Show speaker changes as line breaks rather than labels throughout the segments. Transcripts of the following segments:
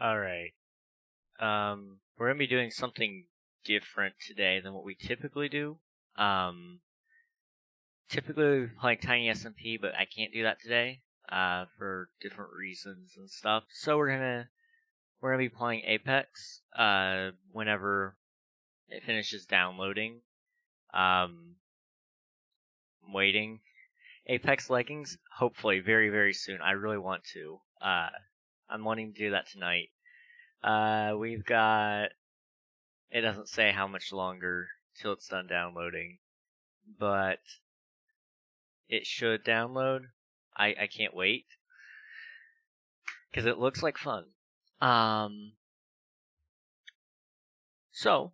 Alright. We're gonna be doing something different today than what we typically do. Typically we're playing Tiny SMP, but I can't do that today, for different reasons and stuff. So we're gonna be playing Apex, whenever it finishes downloading. I'm waiting. Apex Leggings, hopefully very, very soon. I really want to. I'm wanting to do that tonight. We've got, it doesn't say how much longer till it's done downloading, but it should download. I can't wait, because it looks like fun. So,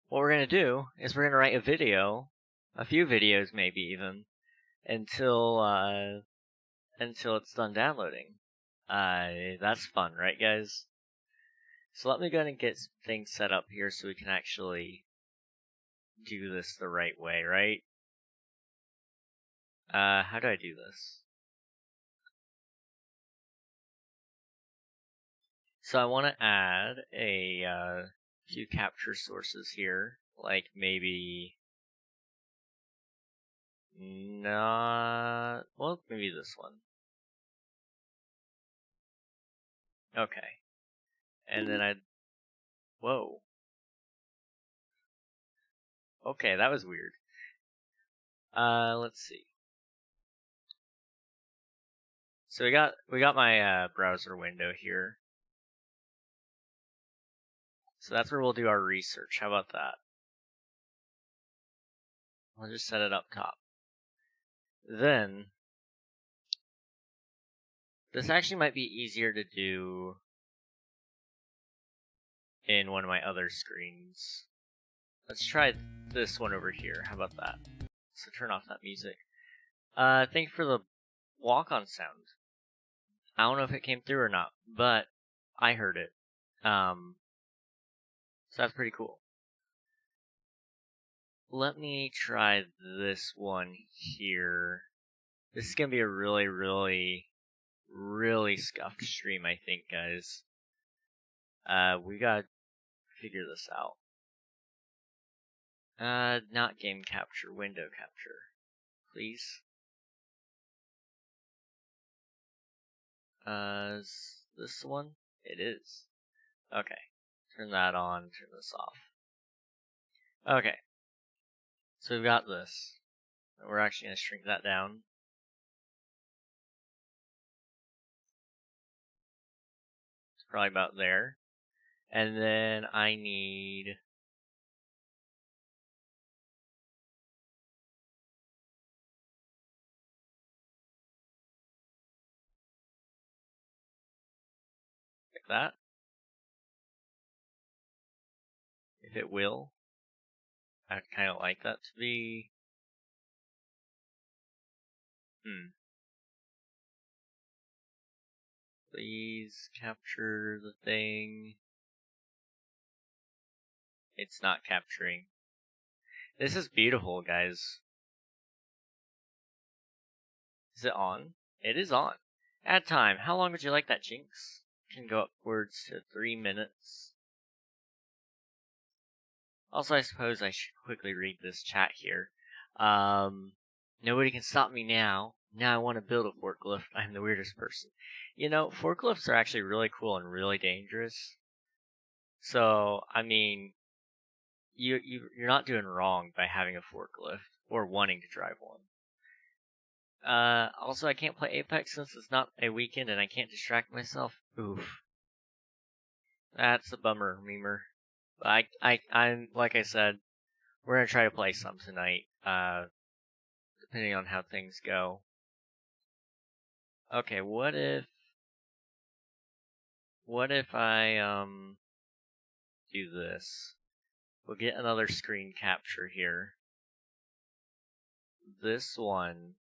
what we're going to do is we're going to write a video, a few videos maybe even, until it's done downloading. That's fun, right guys? So let me go ahead and get some things set up here so we can actually do this the right way, right? How do I do this? So I want to add a few capture sources here, like maybe maybe this one. Okay. And then whoa. Okay, that was weird. Let's see. So we got my browser window here. So that's where we'll do our research. How about that? I'll just set it up top. Then, this actually might be easier to do in one of my other screens. Let's try this one over here. How about that? So turn off that music. Thank you for the walk-on sound. I don't know if it came through or not, but I heard it. So that's pretty cool. Let me try this one here. This is gonna be a really, really, really scuffed stream, I think, guys. We gotta figure this out. Not game capture, window capture, please. Is this the one? It is. Okay. Turn that on, turn this off. Okay. So we've got this. We're actually going to shrink that down. It's probably about there. And then I need... like that. If it will. I'd kind of like that to be... Please capture the thing. It's not capturing. This is beautiful, guys. Is it on? It is on. Add time. How long would you like that, Jinx? Can go upwards to 3 minutes. Also, I suppose I should quickly read this chat here. Nobody can stop me now. Now I want to build a forklift. I'm the weirdest person. You know, forklifts are actually really cool and really dangerous. So, I mean, you're not doing wrong by having a forklift or wanting to drive one. Also, I can't play Apex since it's not a weekend and I can't distract myself. Oof. That's a bummer, memer. I'm like I said, we're gonna try to play some tonight, depending on how things go. Okay, what if I do this? We'll get another screen capture here. This one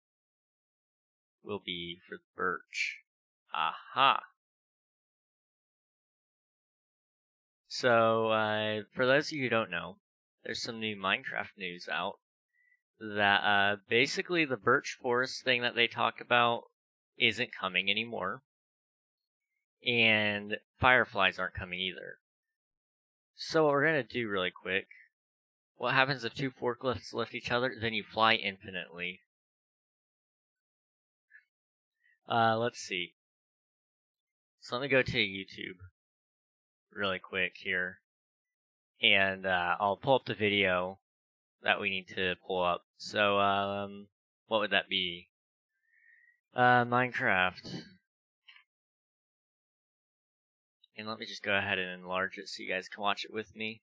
will be for Birch. Aha. So, for those of you who don't know, there's some new Minecraft news out that basically the birch forest thing that they talked about isn't coming anymore. and fireflies aren't coming either. So what we're gonna do really quick, what happens if two forklifts lift each other? Then you fly infinitely. Let's see. So let me go to YouTube really quick here, and I'll pull up the video that we need to pull up. So, what would that be? Minecraft. And let me just go ahead and enlarge it so you guys can watch it with me.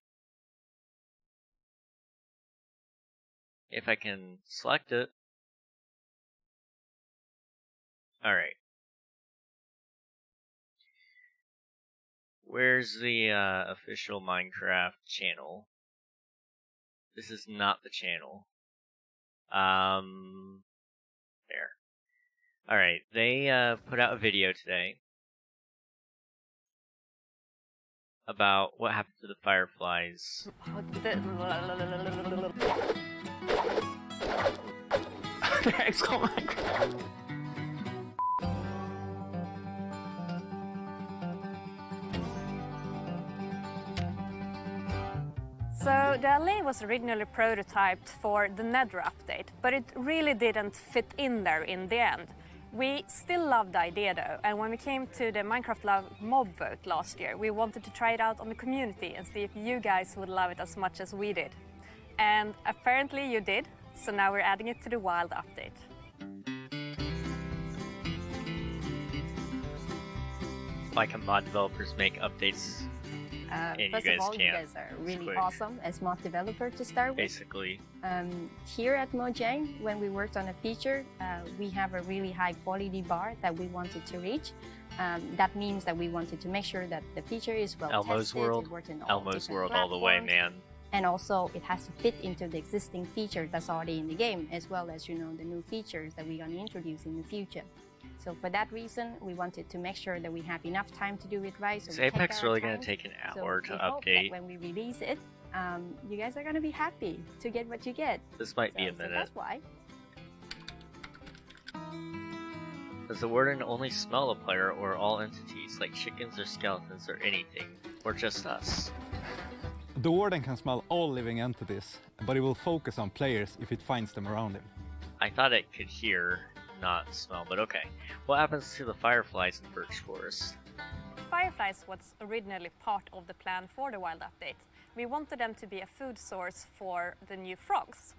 If I can select it. Alright. Where's the official Minecraft channel? This is not the channel. There. Alright, they put out a video today about what happened to the fireflies.
So the alley was originally prototyped for the Nether update, but it really didn't fit in there in the end. We still loved the idea though, and when we came to the Minecraft Love mob vote last year, we wanted to try it out on the community and see if you guys would love it as much as we did. And apparently you did, so now we're adding it to the Wild update.
Why can mod developers make updates?
First of all, you guys are really awesome as mod developer to start with.
Basically.
Here at Mojang, when we worked on a feature, we have a really high quality bar that we wanted to reach. That means that we wanted to make sure that the feature is well tested.
Elmo's World all the way, man.
And also, it has to fit into the existing feature that's already in the game, as well as, you know, the new features that we're going to introduce in the future. So for that reason, we wanted to make sure that we have enough time to do it right. So
is Apex really going to take an hour to update?
When we release it, you guys are going to be happy to get what you get.
This might be a minute.
So that's why.
Does the warden only smell a player or all entities, like chickens or skeletons or anything? Or just us?
The warden can smell all living entities, but it will focus on players if it finds them around him.
I thought it could hear, not smell, but okay. What happens to the fireflies in Birch Forest?
Fireflies was originally part of the plan for the Wild update. We wanted them to be a food source for the new frogs.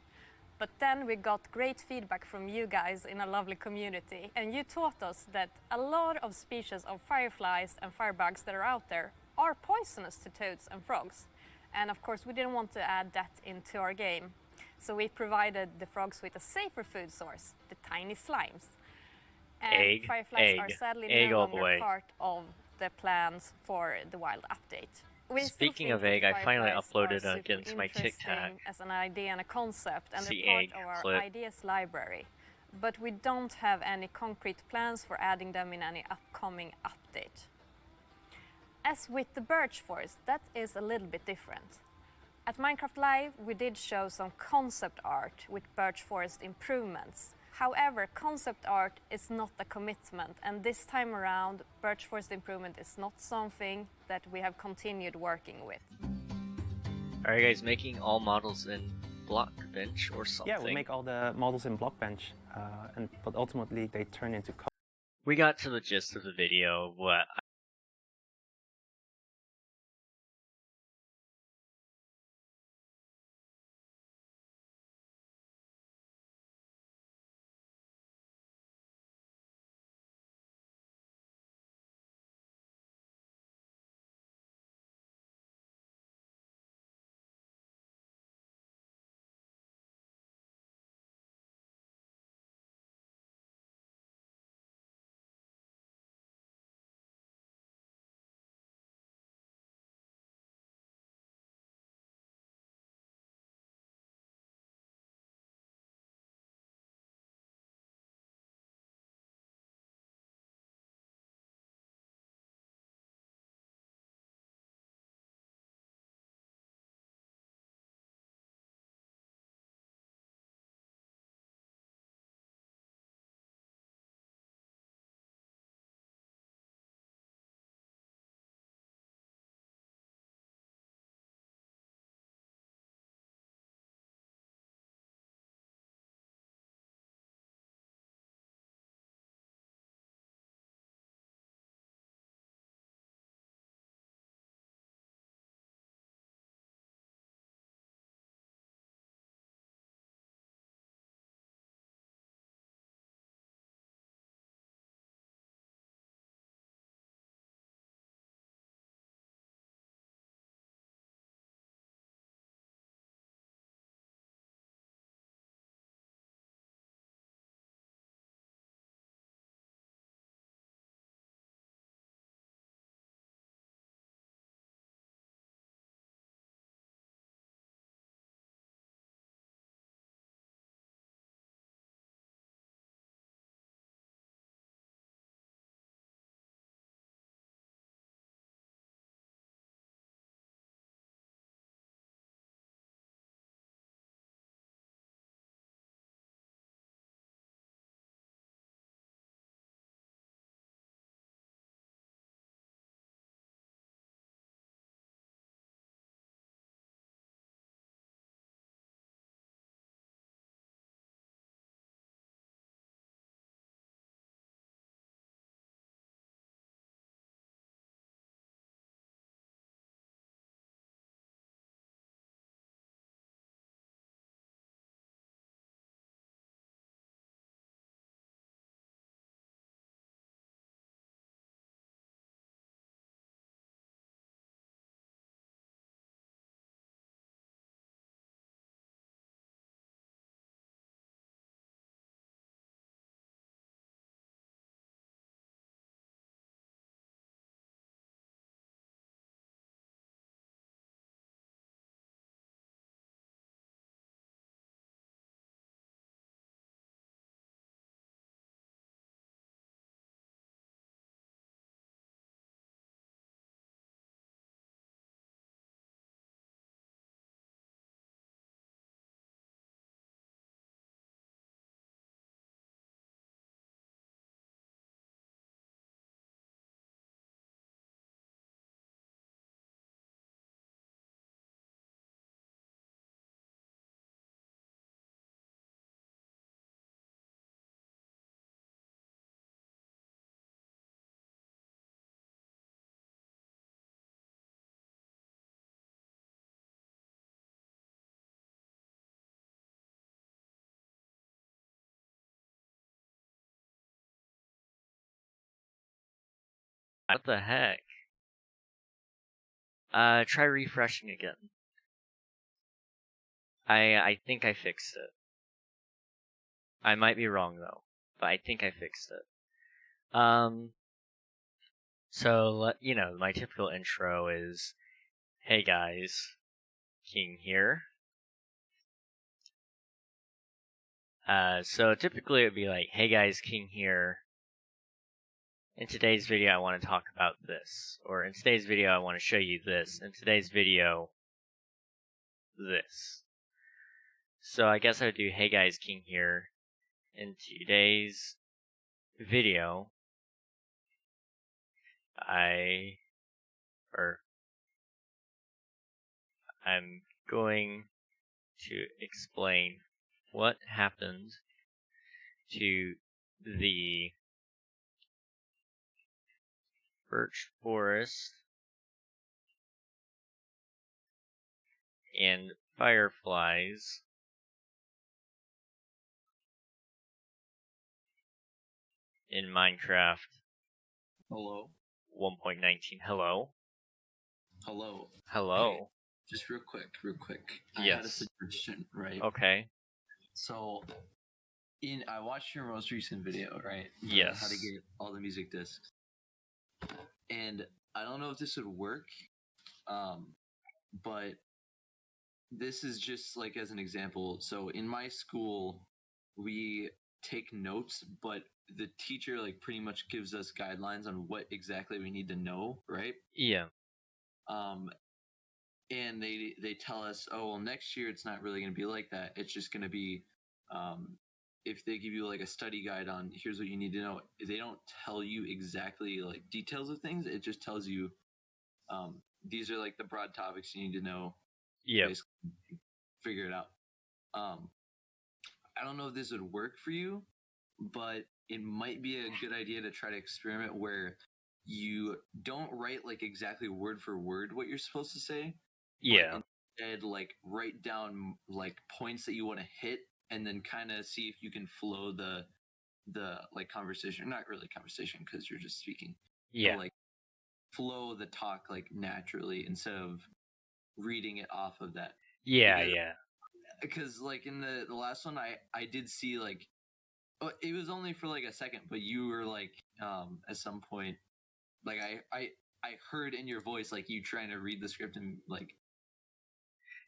But then we got great feedback from you guys in a lovely community, and you taught us that a lot of species of fireflies and firebugs that are out there are poisonous to toads and frogs. And of course we didn't want to add that into our game. So we provided the frogs with a safer food source, the tiny slimes. And fireflies are sadly no longer part of the plans for the Wild update.
Speaking of egg, I finally uploaded it against my TikTok.
As an idea and a concept, and a part of our ideas library. But we don't have any concrete plans for adding them in any upcoming update. As with the birch forest, that is a little bit different. At Minecraft Live, we did show some concept art with birch forest improvements. However, concept art is not a commitment, and this time around, birch forest improvement is not something that we have continued working with.
Are you guys making all models in Blockbench or something?
Yeah, we make all the models in Blockbench, but ultimately they turn into code.
We got to the gist of the video of what What the heck? Try refreshing again. I think I fixed it. I might be wrong though, but I think I fixed it. So my typical intro is, "Hey guys, King here." So typically it would be like, "Hey guys, King here. In today's video I want to talk about this," or "In today's video I want to show you this," "In today's video, this." So I guess I would do, "Hey guys, King here. In today's video, I'm going to explain what happened to the birch forest and fireflies in Minecraft
Hello.
1.19. Hello.
Hello.
Hello.
Hey, just real quick. I
Yes.
had a suggestion, right?
Okay.
So, I watched your most recent video, right?
Yes.
How to get all the music discs. And I don't know if this would work, but this is just like as an example. So in my school, we take notes, but the teacher like pretty much gives us guidelines on what exactly we need to know, right?
Yeah.
And they tell us, oh well, next year it's not really going to be like that. It's just going to be, if they give you like a study guide on here's what you need to know, they don't tell you exactly like details of things. It just tells you, these are like the broad topics you need to know.
Yeah.
Basically, figure it out. I don't know if this would work for you, but it might be a good idea to try to experiment where you don't write like exactly word for word what you're supposed to say.
Yeah.
Instead, like write down like points that you want to hit, and then kind of see if you can flow the like conversation. Not really conversation because you're just speaking.
Yeah.
But, like flow the talk like naturally instead of reading it off of that.
Yeah. Yeah.
Because like in the last one, I did see like, it was only for like a second, but you were like, at some point, like I heard in your voice like you trying to read the script and like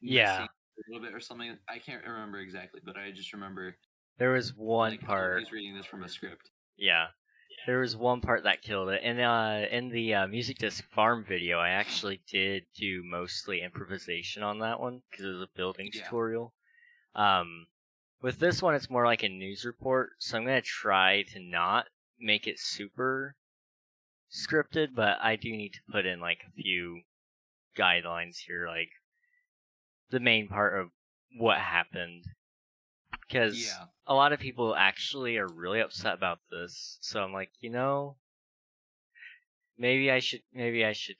Yeah.
a little bit or something. I can't remember exactly, but I just remember
There was one
like,
part.
oh, he's reading this from a script.
Yeah. There was one part that killed it. And in the music disc farm video, I actually did do mostly improvisation on that one because it was a building tutorial. With this one, it's more like a news report, so I'm going to try to not make it super scripted, but I do need to put in like a few guidelines here, like the main part of what happened. Because a lot of people actually are really upset about this, so I'm like, maybe I should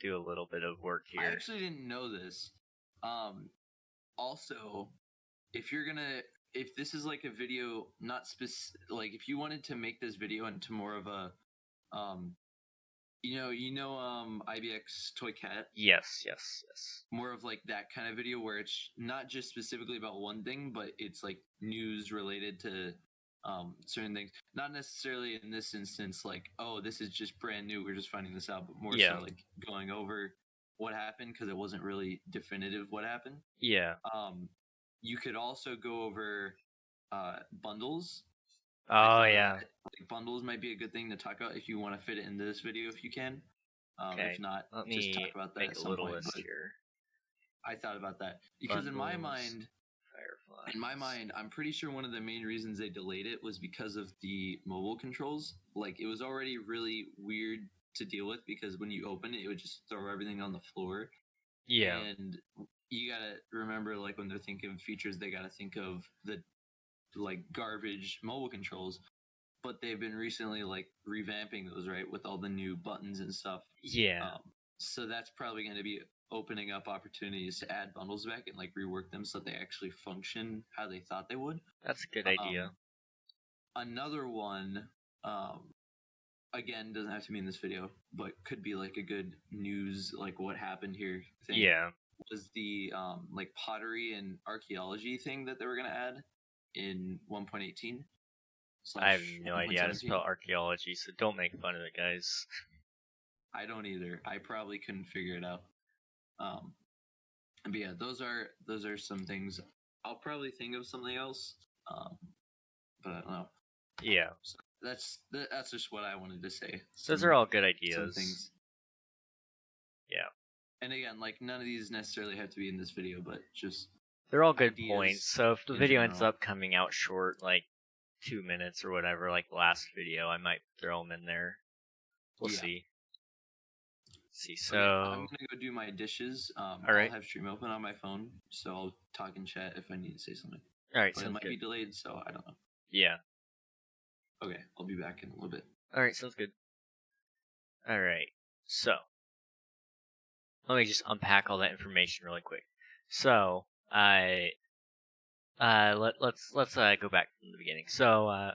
do a little bit of work here.
I actually didn't know this. Also, if this is like a video, not like if you wanted to make this video into more of a, IBX Toy Cat.
Yes.
More of like that kind of video where it's not just specifically about one thing, but it's like news related to certain things. Not necessarily in this instance, like, oh, this is just brand new, we're just finding this out, but more so like going over what happened because it wasn't really definitive what happened.
Yeah.
You could also go over bundles.
Oh yeah.
Like bundles might be a good thing to talk about if you want to fit it into this video if you can.
Okay.
If not,
let me
just talk about that
make
at
a
some
little
point.
list here.
I thought about that because
bundles,
in my mind,
fireflies.
I'm pretty sure one of the main reasons they delayed it was because of the mobile controls. Like it was already really weird to deal with because when you open it, it would just throw everything on the floor.
Yeah.
And you gotta remember, like when they're thinking of features, they gotta think of the like garbage mobile controls. But they've been recently like revamping those, right, with all the new buttons and stuff.
Yeah.
So that's probably going to be opening up opportunities to add bundles back and like rework them so they actually function how they thought they would.
That's a good idea.
Another one, again, doesn't have to be in this video, but could be like a good news, like what happened here thing.
Yeah.
Was the like pottery and archaeology thing that they were gonna add in 1.18.
I have no idea how to spell archaeology, so don't make fun of it, guys.
I don't either. I probably couldn't figure it out. But yeah, those are some things. I'll probably think of something else. But I don't know.
Yeah.
So that's just what I wanted to say.
Those are all good ideas.
Some things.
Yeah.
And again, like none of these necessarily have to be in this video, but just
they're all good
ideas
points. So if the
in
video ends
general.
up coming out short, like 2 minutes or whatever, like the last video, I might throw them in there. We'll
Yeah.
see. Let's see. So
Okay, I'm gonna go do my dishes.
all right.
I'll have stream open on my phone, so I'll talk in chat if I need to say something.
All right,
But it
sounds
might
good.
be delayed, so I don't know.
Yeah.
Okay, I'll be back in a little bit.
All right, sounds good. All right. So let me just unpack all that information really quick. So let's go back from the beginning. So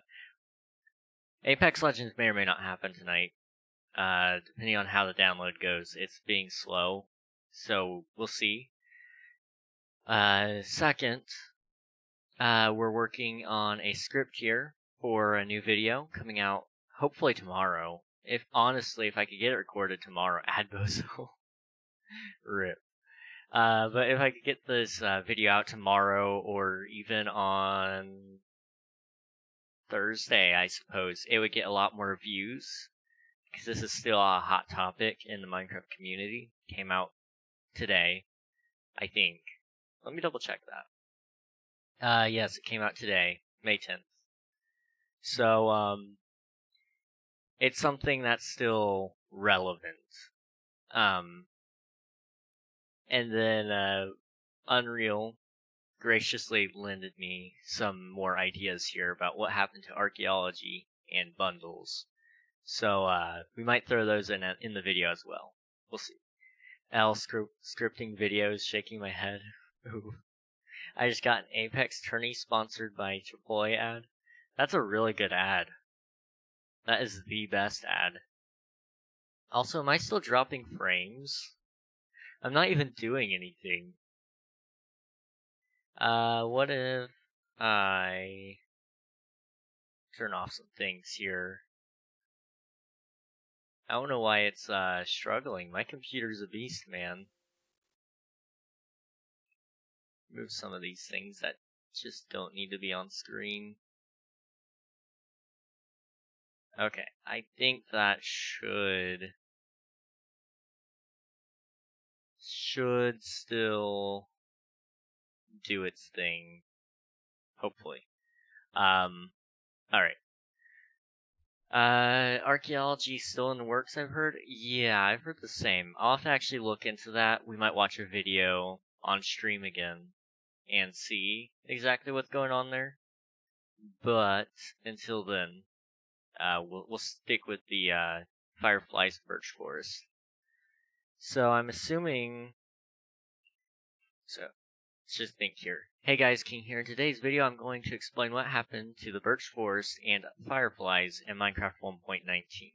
Apex Legends may or may not happen tonight. Depending on how the download goes, it's being slow, so we'll see. Second, we're working on a script here for a new video coming out hopefully tomorrow. If I could get it recorded tomorrow, Adbozo. Rip. But if I could get this video out tomorrow or even on Thursday, I suppose, it would get a lot more views. Because this is still a hot topic in the Minecraft community. Came out today, I think. Let me double check that. Yes, it came out today, May 10th. So, it's something that's still relevant. And then, Unreal graciously lended me some more ideas here about what happened to archaeology and bundles. So, we might throw those in the video as well. We'll see. Scripting videos, shaking my head. Ooh. I just got an Apex tourney sponsored by AAA ad. That's a really good ad. That is the best ad. Also, am I still dropping frames? I'm not even doing anything. What if I turn off some things here? I don't know why it's struggling. My computer's a beast, man. Move some of these things that just don't need to be on screen. Okay, I think that should still do its thing. Hopefully. Alright. Archaeology still in the works, I've heard? Yeah, I've heard the same. I'll have to actually look into that. We might watch a video on stream again and see exactly what's going on there. But until then, we'll stick with the Fireflies Birch Forest. So I'm assuming. So let's just think here. Hey guys, King here. In today's video, I'm going to explain what happened to the Birch Forest and Fireflies in Minecraft 1.19.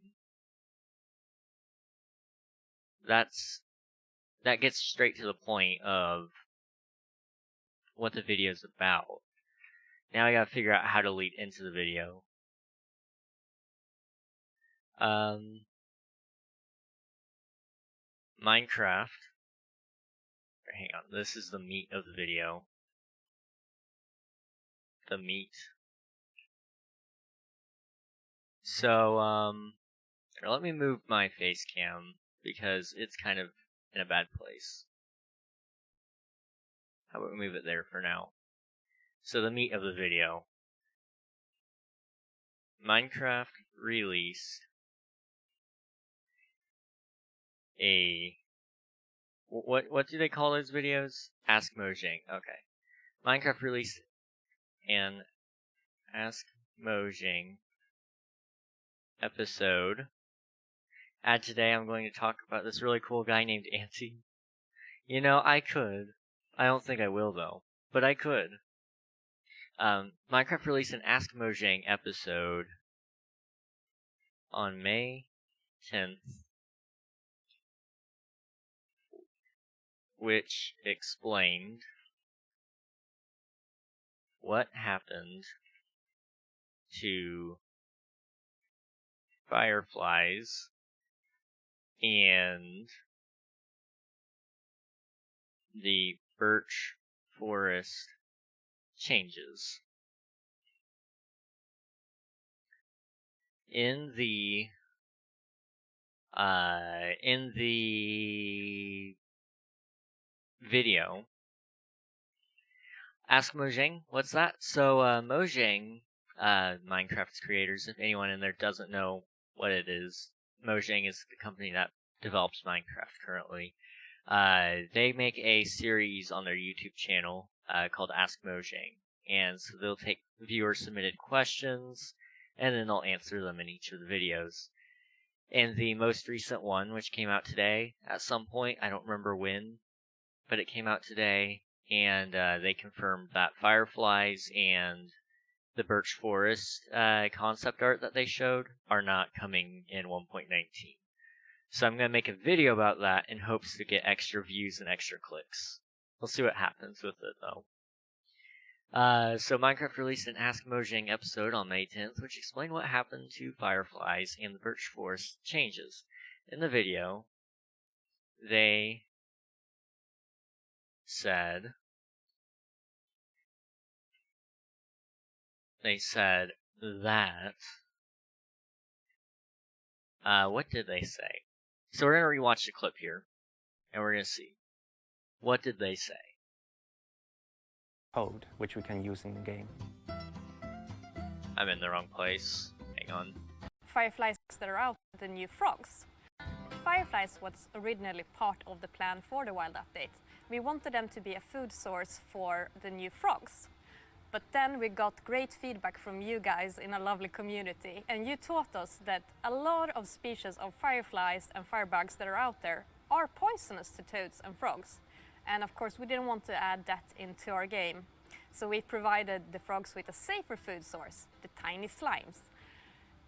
That gets straight to the point of what the video's about. Now I gotta figure out how to lead into the video. Minecraft. Hang on, this is the meat of the video. The meat. So, here, let me move my face cam because it's kind of in a bad place. How about we move it there for now? So the meat of the video. Minecraft released a what do they call those videos? Ask Mojang. Okay. Minecraft released an Ask Mojang episode. And today I'm going to talk about this really cool guy named Anti. You know, I could. I don't think I will though, but I could. Minecraft released an Ask Mojang episode on May 10th, which explained what happened to fireflies and the birch forest changes. In the video, Ask Mojang, what's that? So Mojang, Minecraft creators, if anyone in there doesn't know what it is, Mojang is the company that develops Minecraft currently. They make a series on their YouTube channel called Ask Mojang, and so they'll take viewer submitted questions and then they'll answer them in each of the videos. And the most recent one, which came out today at some point, I don't remember when, but it came out today, and they confirmed that fireflies and the birch forest concept art that they showed are not coming in 1.19. So I'm going to make a video about that in hopes to get extra views and extra clicks. We'll see what happens with it, though. So Minecraft released an Ask Mojang episode on May 10th, which explained what happened to fireflies and the birch forest changes. In the video, they said that, what did they say? So we're going to rewatch the clip here, and we're going to see. What did they say?
Code, which we can use in the game.
I'm in the wrong place. Hang on.
Fireflies that are out, the new frogs. Fireflies was originally part of the plan for the wild update. We wanted them to be a food source for the new frogs. But then we got great feedback from you guys in a lovely community, and you taught us that a lot of species of fireflies and firebugs that are out there are poisonous to toads and frogs. And of course we didn't want to add that into our game. So we provided the frogs with a safer food source, the tiny slimes.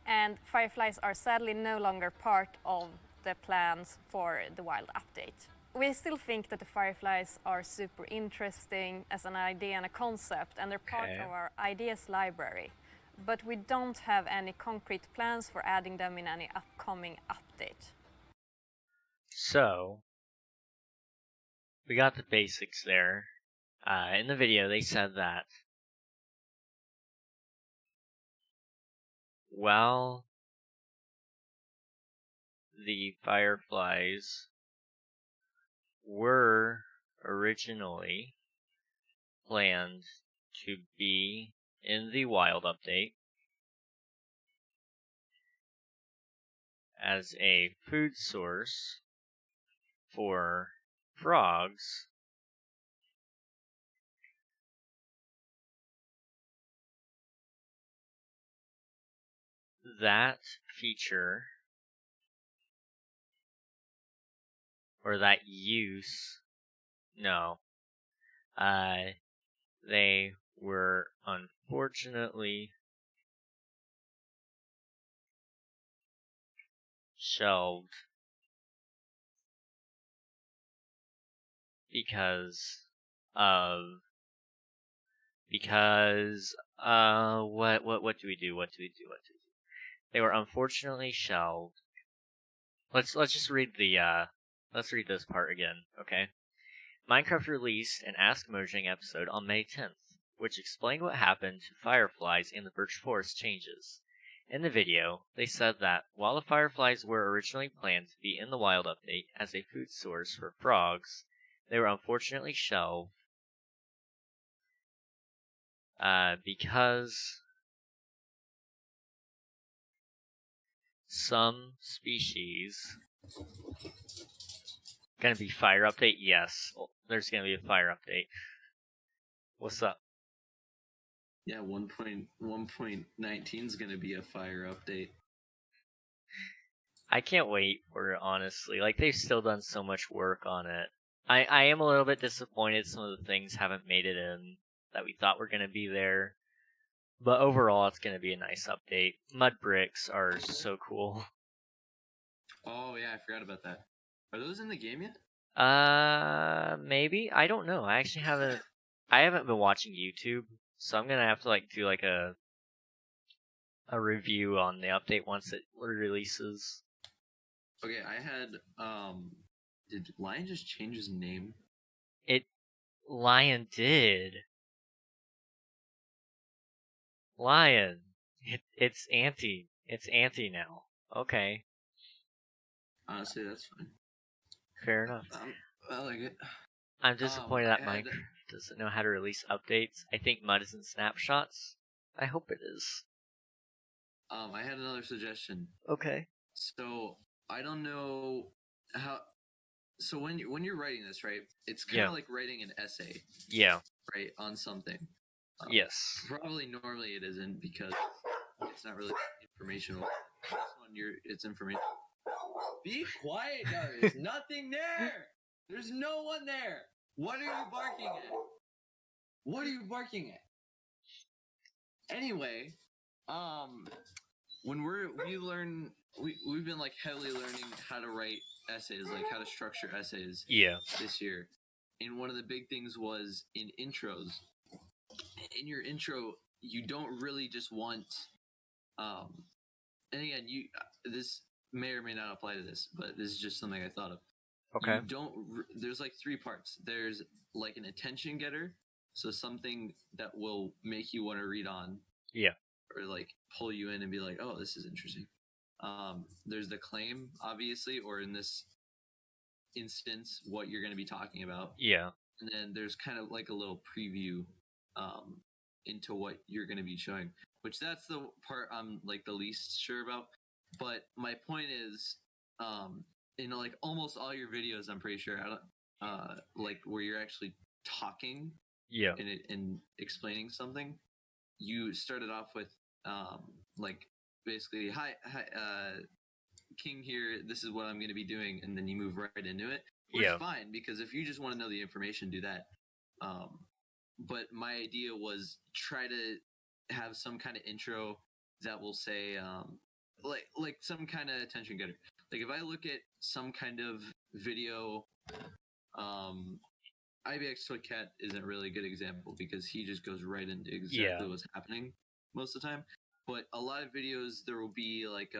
And fireflies are sadly no longer part of the plans for the wild update. We still think that the fireflies are super interesting as an idea and a concept, and they're part of our ideas library. But we don't have any concrete plans for adding them in any upcoming update.
So, we got the basics there. In the video, they said that while the fireflies were originally planned to be in the wild update as a food source for frogs, that feature or that use, no, they were unfortunately shelved because what do we do? They were unfortunately shelved. Let's just read the let's read this part again, okay? Minecraft released an Ask Mojang episode on May 10th, which explained what happened to fireflies in the birch forest changes. In the video, they said that while the fireflies were originally planned to be in the wild update as a food source for frogs, they were unfortunately shelved because some species. Gonna be fire update? Yes, there's gonna be a fire update. What's up?
Yeah, 1.19 is gonna be a fire update.
I can't wait for it, honestly. Like, they've still done so much work on it. I am a little bit disappointed some of the things haven't made it in that we thought were gonna be there. But overall, it's going to be a nice update. Mud bricks are so cool.
Oh yeah, I forgot about that. Are those in the game yet?
Maybe? I don't know. I actually haven't been watching YouTube, so I'm gonna have to like do like a review on the update once it releases.
Okay, I had did Lion just change his name?
Lion did. Lion. It's Auntie. It's Auntie now. Okay.
Honestly, that's fine.
Fair enough.
I like it.
I'm disappointed that Minecraft doesn't know how to release updates. I think Mud is in snapshots. I hope it is.
I had another suggestion.
Okay.
So I don't know how. So when you're writing this, right? It's kind of like writing an essay.
Yeah.
Right, on something.
Yes.
Probably normally it isn't because it's not really informational. This one, it's informational. Be quiet, there's nothing there. There's no one there. What are you barking at? What are you barking at? Anyway, when we've been like heavily learning how to write essays, like how to structure essays. Yeah. This year, and one of the big things was in intros. In your intro, you don't really just want, and again, this may or may not apply to this, but this is just something I thought of. Okay. There's like 3 parts. There's like an attention getter, so something that will make you want to read on. Yeah. Or like pull you in and be like, oh, this is interesting. There's the claim, obviously, or in this instance, what you're going to be talking about. Yeah. And then there's kind of like a little preview into what you're going to be showing, which that's the part I'm like the least sure about. But my point is, in like almost all your videos, I'm pretty sure, like where you're actually talking, yeah, and explaining something, you started off with like basically, hi, King here. This is what I'm going to be doing, and then you move right into it. Which is fine, because if you just want to know the information, do that. But my idea was try to have some kind of intro that will say, like some kind of attention getter. Like if I look at some kind of video, IBX Toy Cat isn't really a good example because he just goes right into exactly what's happening most of the time. But a lot of videos, there will be like,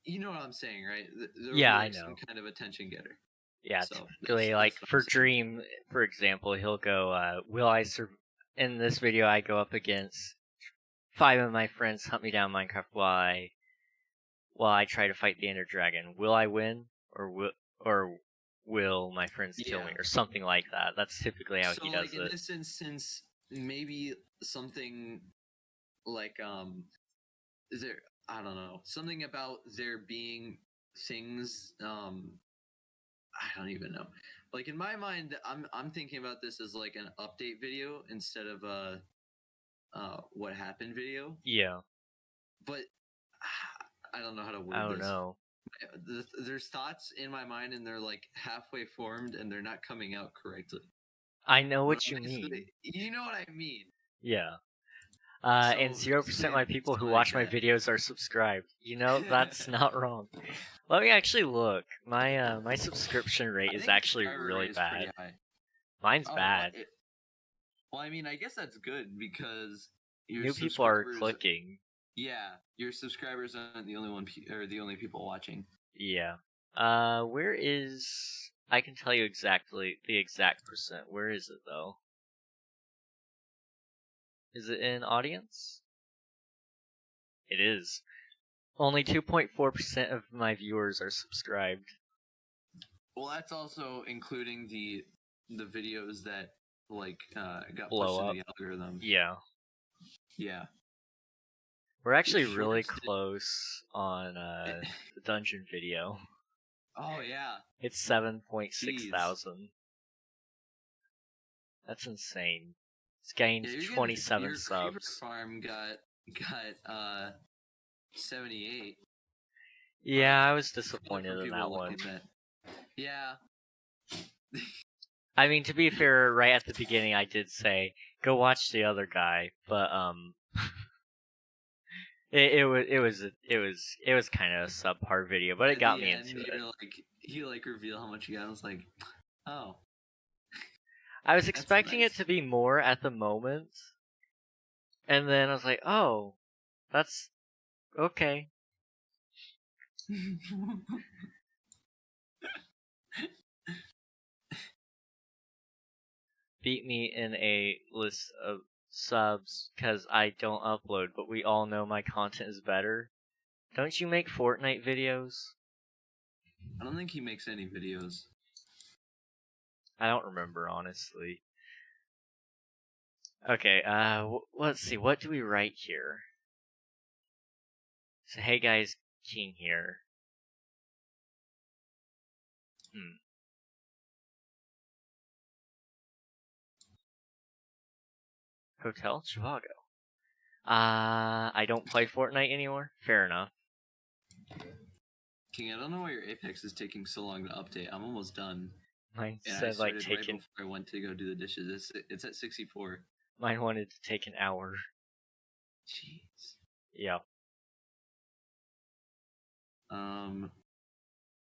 you know what I'm saying, right? There will be like I know. Some kind of attention getter. Yeah, so typically, like for Dream, for example, he'll go, will I in this video, I go up against 5 of my friends hunt me down Minecraft while I try to fight the Ender Dragon. Will I win, or will my friends kill me, or something like that? That's typically how he does it. So, like, in this instance, maybe something like, is there, I don't know, something about there being things, I don't even know. Like in my mind, I'm thinking about this as like an update video instead of a what happened video. Yeah. But I don't know how to word this. I don't know. There's thoughts in my mind and they're like halfway formed and they're not coming out correctly. I know what you mean. You know what I mean. Yeah. And 0% of my people who watch my videos are subscribed. You know, that's not wrong. Let me actually look. My subscription rate is actually really bad. Mine's bad. Well, I mean, I guess that's good because new people are clicking. Yeah, your subscribers aren't the only people watching. Yeah. Where is? I can tell you exactly the exact percent. Where is it though? Is it in audience? It is. Only 2.4% of my viewers are subscribed. Well, that's also including the videos that like got pushed into the algorithm. Yeah. Yeah. We're actually really close on the dungeon video. Oh yeah. It's 7.6 thousand. That's insane. It's gained 27 subs. Your Creeper Farm got 78. Yeah, I was disappointed in that one. Yeah. I mean, to be fair, right at the beginning I did say
Go watch the other guy, but it was kind of a subpar video, but it got me into it.
You reveal how much you got. I was like, oh.
I was expecting it to be more at the moment, and then I was like, oh, that's okay. Beat me in a list of subs because I don't upload, but we all know my content is better. Don't you make Fortnite videos?
I don't think he makes any videos.
I don't remember, honestly. Okay, let's see, what do we write here? So, hey guys, King here. Hotel Chicago. I don't play Fortnite anymore. Fair enough.
King, I don't know why your Apex is taking so long to update. I'm almost done.
Mine
And
said like taking.
Right before I went to go do the dishes. It's at 64.
Mine wanted to take an hour.
Jeez.
Yeah.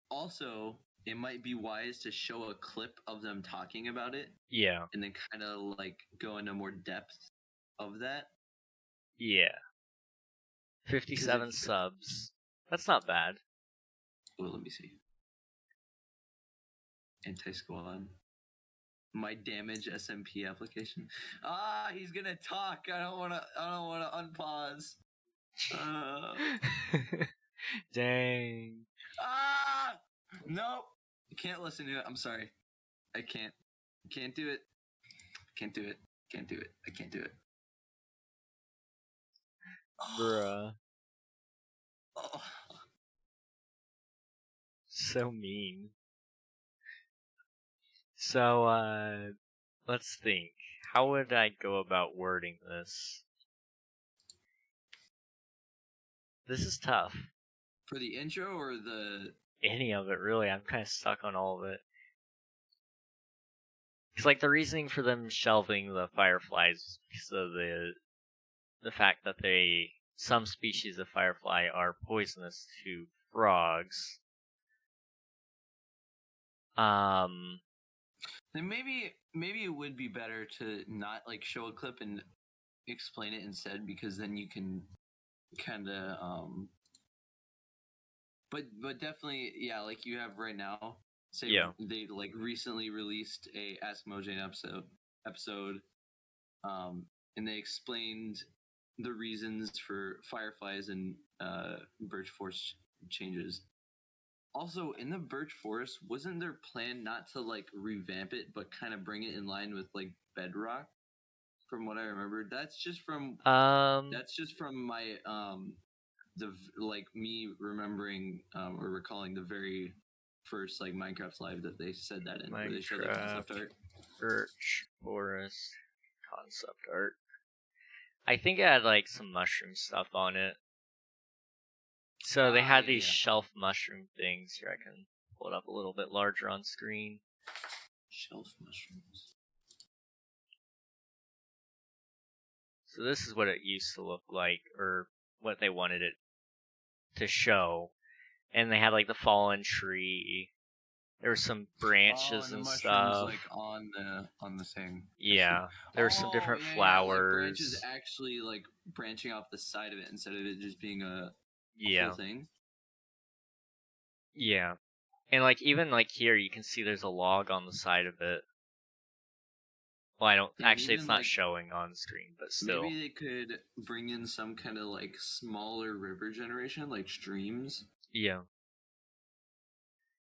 Also, it might be wise to show a clip of them talking about it.
Yeah.
And then kind of like go into more depth of that.
Yeah. 57 subs. That's not bad.
Oh, let me see. Anti-squad. My damage SMP application. Ah, he's gonna talk. I don't wanna unpause.
Dang.
Ah! Nope. I can't listen to it. I'm sorry. I can't. Can't do it. Can't do it. Can't do it. I can't do it.
Bruh.
Oh.
So mean. So, let's think. How would I go about wording this? This is tough.
For the intro or the...
Any of it, really. I'm kind of stuck on all of it. It's like the reasoning for them shelving the fireflies because of the fact that some species of firefly are poisonous to frogs.
Then maybe it would be better to not like show a clip and explain it instead, because then you can kind of but definitely, yeah, like you have right now. Say they like recently released a Ask Mojang episode, and they explained the reasons for fireflies and birch forest changes. Also, in the birch forest, wasn't their plan not to like revamp it, but kind of bring it in line with like Bedrock? From what I remember, that's just from my me remembering or recalling the very first like Minecraft live that they said that in, where they showed the concept art.
Birch forest concept art. I think it had like some mushroom stuff on it. So they had these shelf mushroom things. Here, I can pull it up a little bit larger on screen.
Shelf mushrooms.
So this is what it used to look like, or what they wanted it to show. And they had like the fallen tree. There were some branches and stuff.
Like on the thing.
Yeah, there were some different flowers.
Like branches actually like branching off the side of it instead of it just being a whole thing.
Yeah, and like even like here, you can see there's a log on the side of it. Well, I don't actually. It's not showing on screen, but still.
Maybe they could bring in some kind of like smaller river generation, like streams.
Yeah.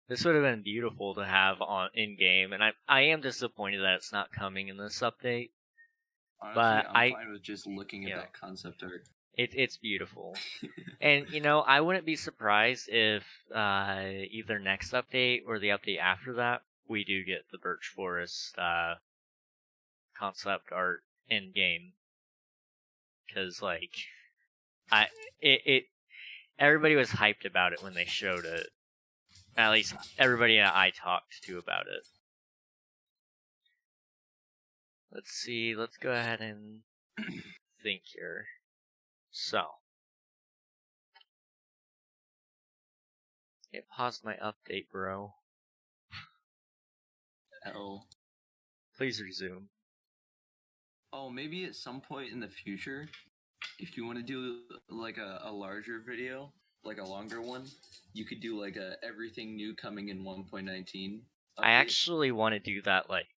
This would have been beautiful to have on in game, and I am disappointed that it's not coming in this update.
Honestly,
but
I'm fine with just looking at that concept art.
It's beautiful, and I wouldn't be surprised if either next update or the update after that we do get the birch forest concept art in game, because like everybody was hyped about it when they showed it. At least everybody that I talked to about it. Let's see, let's go ahead and think here. So. It paused my update, bro.
L.
Please resume.
Oh, maybe at some point in the future, if you want to do like a larger video, like a longer one, you could do like a everything new coming in 1.19.
I actually want to do that, like,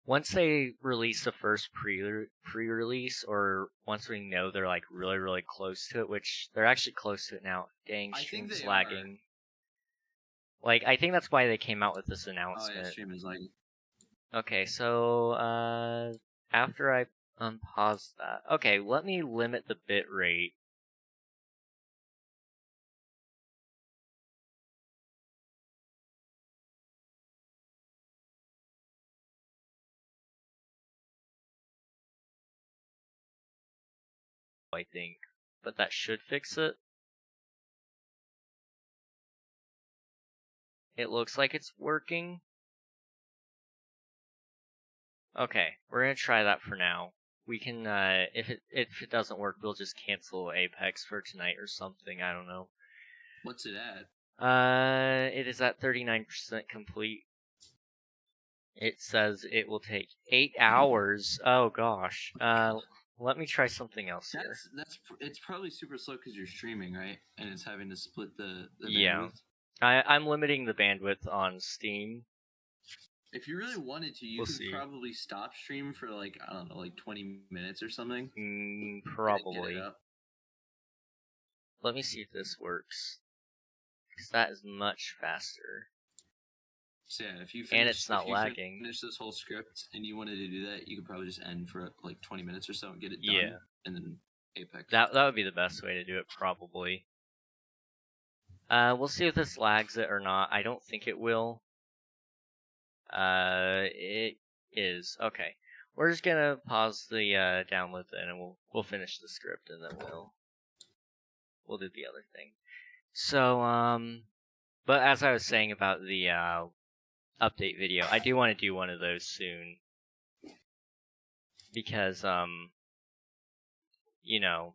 once they release the first pre-release, or once we know they're like really, really close to it, which they're actually close to it now. Dang, stream's lagging. Like, I think that's why they came out with this announcement.
Oh yeah, stream is lagging.
Okay, so after I unpause that, okay, let me limit the bit rate. I think, but that should fix it. It looks like it's working. Okay, we're gonna try that for now. We can, if it doesn't work, we'll just cancel Apex for tonight or something. I don't know.
What's it at?
It is at 39% complete. It says it will take 8 hours. Oh gosh. Let me try something else here.
It's probably super slow because you're streaming, right? And it's having to split the
yeah.
bandwidth.
I'm limiting the bandwidth on Steam.
If you really wanted to, you could probably stop stream for like, I don't know, like 20 minutes or something.
Probably. Let me see if this works. Because that is much faster.
So yeah, if you
finish
this whole script and you wanted to do that, you could probably just end for like 20 minutes or so and get it done.
Yeah.
And then Apex.
That would be the best way to do it, probably. We'll see if this lags it or not. I don't think it will. It is. Okay. We're just gonna pause the download then, and we'll finish the script, and then we'll do the other thing. So, but as I was saying about the update video, I do want to do one of those soon. Because, you know,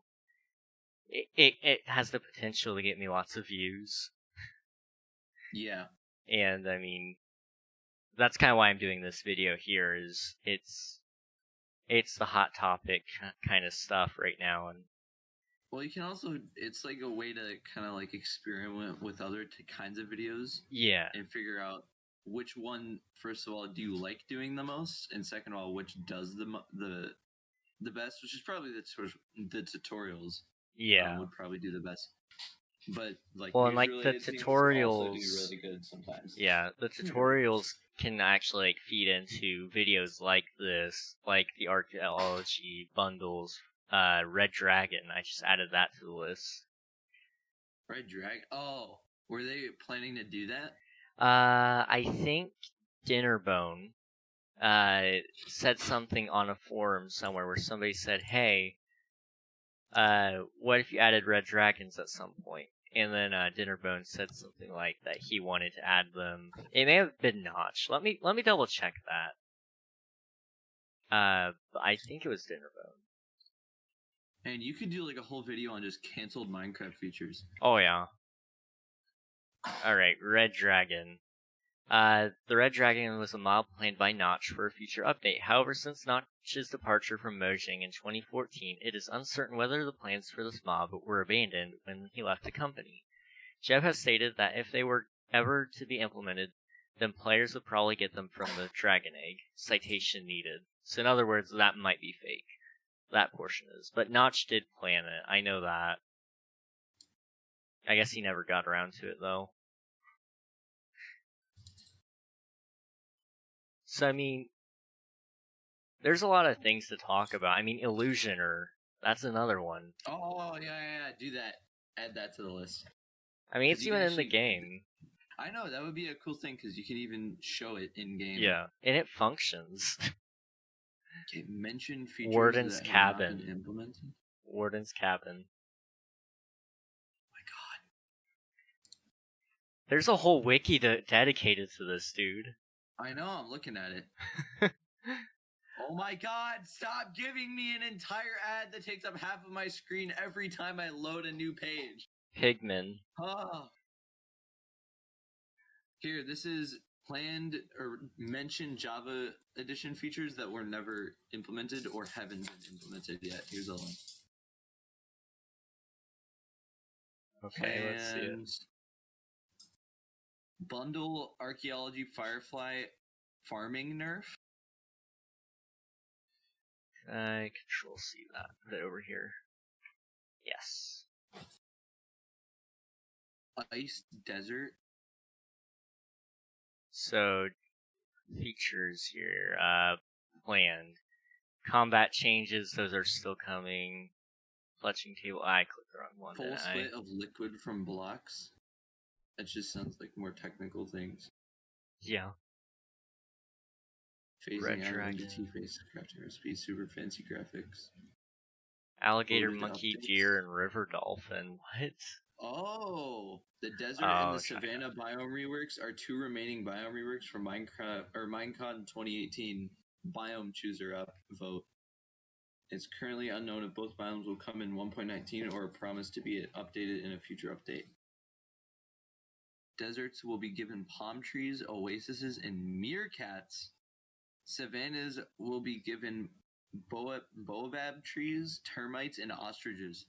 it has the potential to get me lots of views.
Yeah.
And, I mean, that's kind of why I'm doing this video here, is it's the hot topic kind of stuff right now. And
well, you can also, it's like a way to kind of like experiment with other kinds of videos.
Yeah.
And figure out which one, first of all, do you like doing the most, and second of all, which does the best, which is probably the tutorials.
Yeah.
Would probably do the best. But like,
well, and like the tutorials
also do really good sometimes.
Yeah, the tutorials can actually like feed into videos like this, like the archaeology bundles, Red Dragon. I just added that to the list.
Red Dragon. Oh, were they planning to do that?
I think Dinnerbone said something on a forum somewhere where somebody said, "Hey, what if you added Red Dragons at some point?" And then Dinnerbone said something like that he wanted to add them. It may have been Notch. Let me double check that. But I think it was Dinnerbone.
And you could do like a whole video on just canceled Minecraft features.
Oh yeah. Alright, Red Dragon. The Red Dragon was a mob planned by Notch for a future update. However, since Notch's departure from Mojang in 2014, it is uncertain whether the plans for this mob were abandoned when he left the company. Jeb has stated that if they were ever to be implemented, then players would probably get them from the Dragon Egg. Citation needed. So in other words, that might be fake. That portion is. But Notch did plan it. I know that. I guess he never got around to it, though. So, I mean, there's a lot of things to talk about. I mean, Illusioner, that's another one.
Oh, yeah, do that. Add that to the list.
I mean, it's even in the game.
I know, that would be a cool thing, because you can even show it in-game.
Yeah, and it functions.
Okay, mention features
Warden's
that
Cabin.
have not been implemented.
Warden's Cabin.
Oh my god.
There's a whole wiki dedicated to this, dude.
I know, I'm looking at it. Oh my god, stop giving me an entire ad that takes up half of my screen every time I load a new page.
Pigmen.
Oh. Here, this is planned or mentioned Java edition features that were never implemented or haven't been implemented yet. Here's a link.
Okay, let's see it.
Plans. Bundle Archaeology Firefly Farming Nerf.
I Control C that. Put it over here. Yes.
Ice Desert.
So, features here. Planned. Combat changes, those are still coming. Fletching table. I clicked the wrong one.
Full
didn't I?
split of liquid from blocks. That just sounds like more technical things.
Yeah.
Phasing
Red
out
Dragon.
entity face crafting recipe, super fancy graphics.
Alligator,
Loaded
monkey,
updates.
deer, and river dolphin. What?
Oh, the desert
Oh,
and the
okay.
savannah biome reworks are two remaining biome reworks from Minecraft or Minecon 2018 biome chooser up vote. It's currently unknown if both biomes will come in 1.19 or are promised to be updated in a future update. Deserts will be given palm trees, oases, and meerkats. Savannas will be given baobab trees, termites, and ostriches.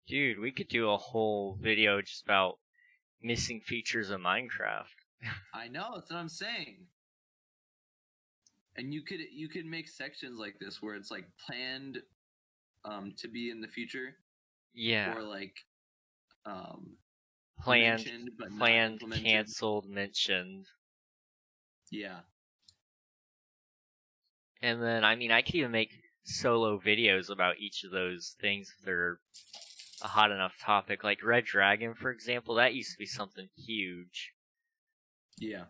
Dude, we could do a whole video just about missing features of Minecraft.
I know, that's what I'm saying. And you could make sections like this where it's like planned to be in the future.
Yeah.
Or like
Planned,
mentioned, but not
planned,
implemented.
canceled, mentioned.
Yeah.
And then, I mean, I could even make solo videos about each of those things if they're a hot enough topic. Like Red Dragon, for example, that used to be something huge.
Yeah.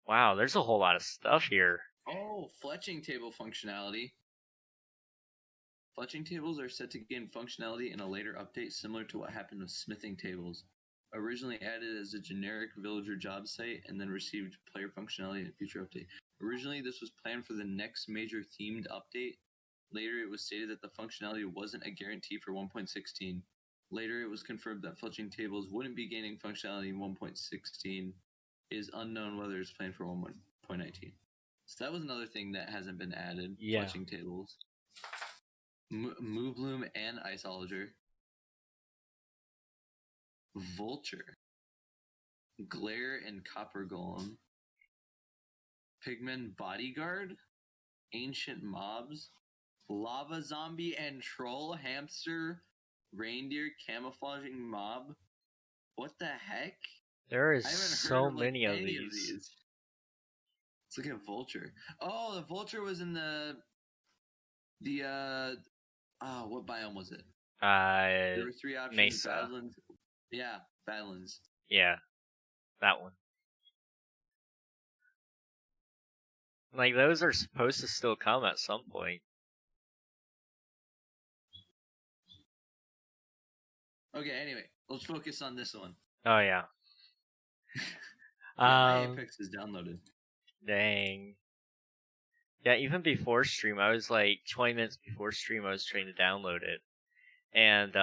Wow, there's a whole lot of stuff here.
Oh, fletching table functionality. Fletching tables are set to gain functionality in a later update similar to what happened with smithing tables. Originally added as a generic villager job site and then received player functionality in a future update. Originally, this was planned for the next major themed update. Later, it was stated that the functionality wasn't a guarantee for 1.16. Later, it was confirmed that fletching tables wouldn't be gaining functionality in 1.16. It is unknown whether it's planned for 1.19. So that was another thing that hasn't been added.
Yeah.
Fletching tables. Moobloom and Iceologer. Vulture. Glare and Copper Golem. Pigman Bodyguard. Ancient Mobs. Lava Zombie and Troll Hamster Reindeer Camouflaging Mob. What the heck?
There
I
is
haven't
so
heard of,
many of
any
these.
Let's look at Vulture. Oh, the Vulture was in the what biome was it? There were three options.
Mesa.
Badlands. Yeah, Badlands.
Yeah, that one. Like, those are supposed to still come at some point.
Okay, anyway, let's focus on this one.
Oh, yeah.
Yeah, my Apex is downloaded.
Dang. Yeah, even before stream, I was like 20 minutes before stream, I was trying to download it. And,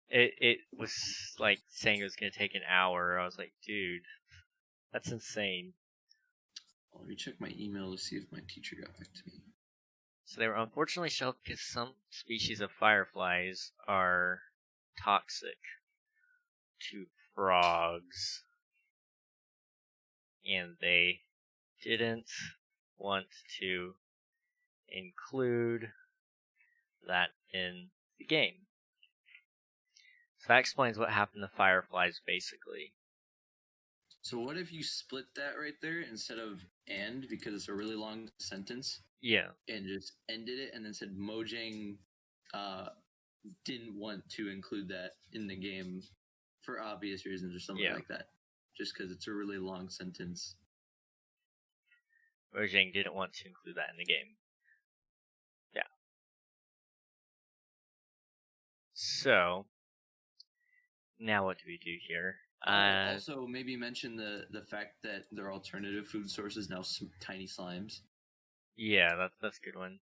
it was like saying it was going to take an hour. I was like, dude, that's insane.
Well, let me check my email to see if my teacher got back to me.
So they were unfortunately shelved because some species of fireflies are toxic to frogs. And they didn't want to include that in the game. So that explains what happened to fireflies, basically.
So what if you split that right there instead of "and" because it's a really long sentence?
Yeah.
And just ended it and then said Mojang didn't want to include that in the game for obvious reasons or something like that. Just because it's a really long sentence.
Mojang didn't want to include that in the game. Yeah. So, now what do we do here?
Also, maybe mention the fact that their alternative food source is now tiny slimes.
Yeah, that's a good one.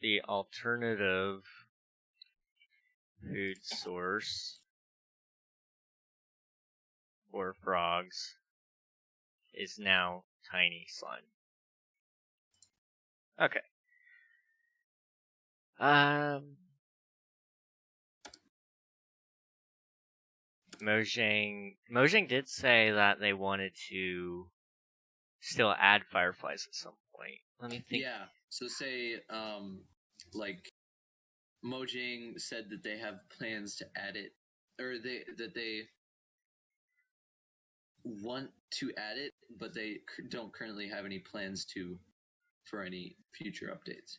The alternative food source for frogs is now tiny slime. Okay. Mojang did say that they wanted to still add fireflies at some point. Let me think.
Yeah. So say, like, Mojang said that they have plans to add it, or that they want to add it, but they don't currently have any plans for any future updates.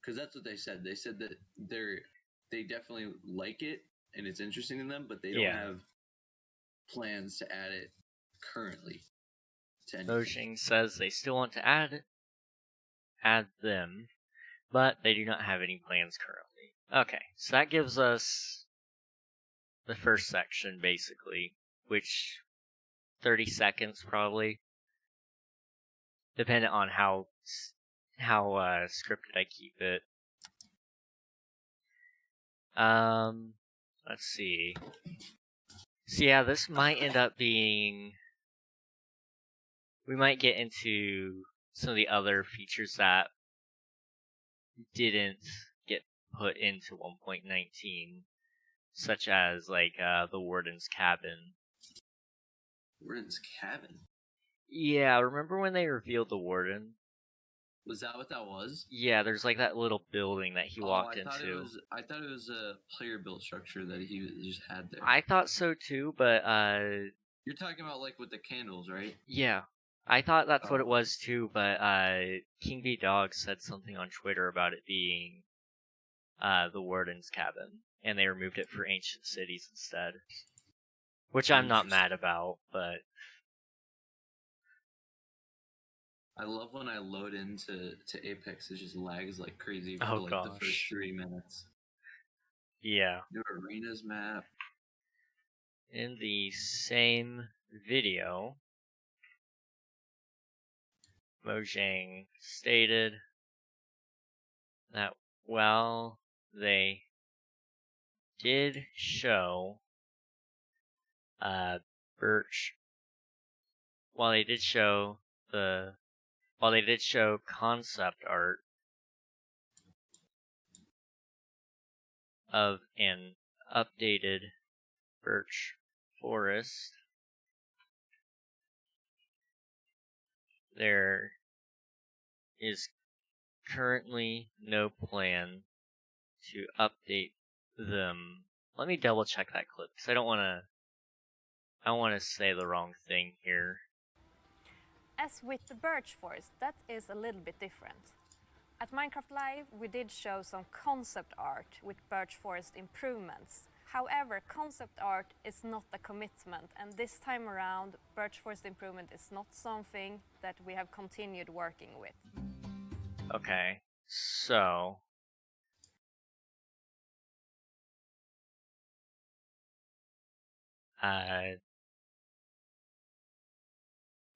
Because that's what they said. They said that they definitely like it and it's interesting to them, but they don't have plans to add it currently to anything.
Mojang says they still want to add them, but they do not have any plans currently. Okay, so that gives us the first section, basically, which 30 seconds probably, depending on how scripted I keep it. Let's see. So yeah, this might end up being... We might get into some of the other features that didn't get put into 1.19, such as, like, the Warden's Cabin.
Warden's Cabin?
Yeah, remember when they revealed the Warden?
Was that what that was?
Yeah, there's like that little building that he walked into.
I thought it was a player-built structure that he just had there.
I thought so too, but
You're talking about like with the candles, right?
Yeah, I thought that's what it was too, but King B Dog said something on Twitter about it being the Warden's Cabin, and they removed it for Ancient Cities instead. Which I'm not mad about, but...
I love when I load into Apex, it just lags like crazy for the first 3 minutes.
Yeah.
New arenas map.
In the same video, Mojang stated that while they did show concept art of an updated birch forest, there is currently no plan to update them. Let me double check that clip because I don't want to say the wrong thing here.
As with the birch forest, that is a little bit different. At Minecraft Live, we did show some concept art with birch forest improvements. However, concept art is not a commitment, and this time around, birch forest improvement is not something that we have continued working with.
Okay, so...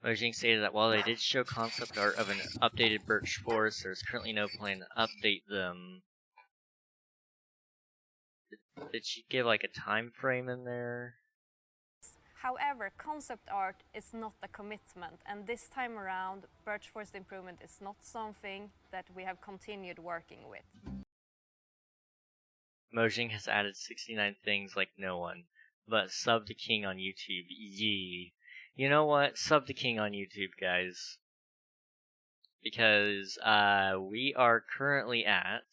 Mojang stated that while they did show concept art of an updated birch forest, there is currently no plan to update them. Did she give like a time frame in there?
However, concept art is not a commitment, and this time around, birch forest improvement is not something that we have continued working with.
Mojang has added 69 things like no one, but sub to King on YouTube, yee. You know what? Sub to King on YouTube, guys. Because we are currently at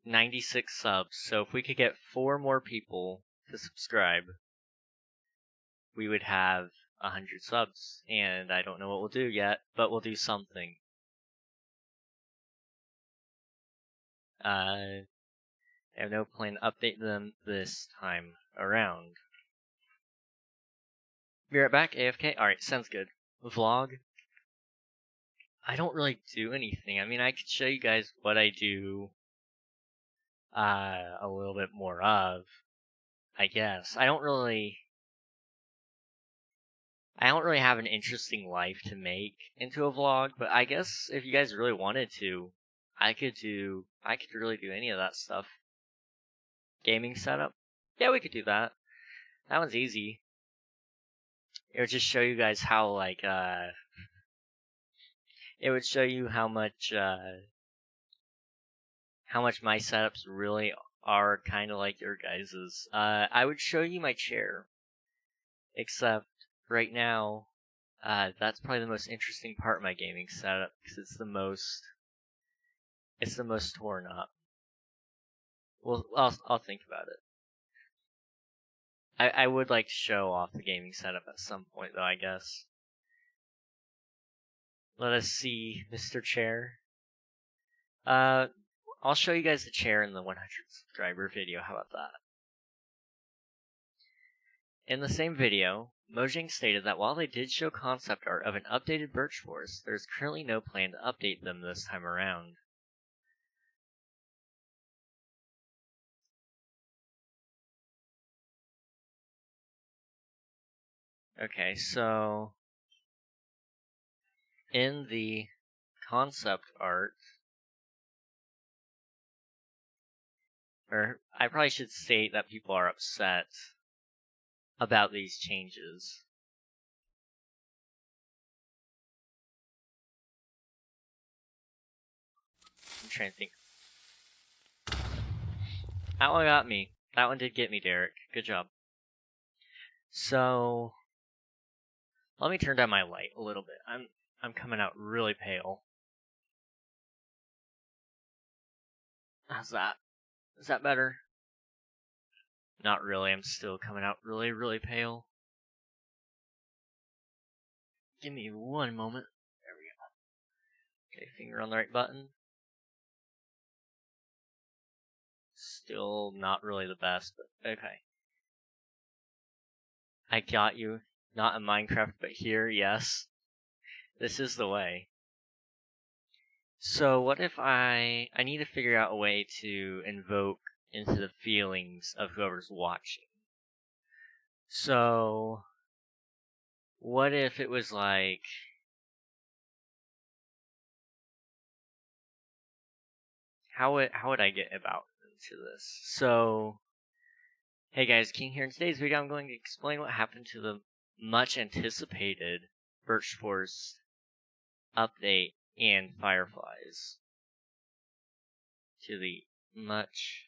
96 subs, so if we could get 4 more people to subscribe, we would have 100 subs. And I don't know what we'll do yet, but we'll do something. I have no plan to update them this time around. Be right back, AFK? Alright, sounds good. Vlog? I don't really do anything. I mean, I could show you guys what I do a little bit more of, I guess. I don't really have an interesting life to make into a vlog, but I guess if you guys really wanted to, I could really do any of that stuff. Gaming setup? Yeah, we could do that. That one's easy. It would just show you guys how, like, it would show you how much my setups really are kind of like your guys's. I would show you my chair. Except, right now, that's probably the most interesting part of my gaming setup, because it's the most torn up. Well, I'll think about it. I would like to show off the gaming setup at some point, though, I guess. Let us see, Mr. Chair. I'll show you guys the chair in the 100 subscriber video, how about that? In the same video, Mojang stated that while they did show concept art of an updated Birch Forest, there is currently no plan to update them this time around. Okay, so in the concept art, or I probably should state that people are upset about these changes. I'm trying to think. That one got me. That one did get me, Derek. Good job. So, let me turn down my light a little bit. I'm coming out really pale. How's that? Is that better? Not really. I'm still coming out really, really pale. Give me one moment. There we go. Okay, finger on the right button. Still not really the best, but okay. I got you. Not in Minecraft, but here, yes. This is the way. So what if I need to figure out a way to invoke into the feelings of whoever's watching. So what if it was like, how would I get about into this? So, hey guys, King here. In today's video, I'm going to explain what happened to the much anticipated Birch Forest update and Fireflies. To the much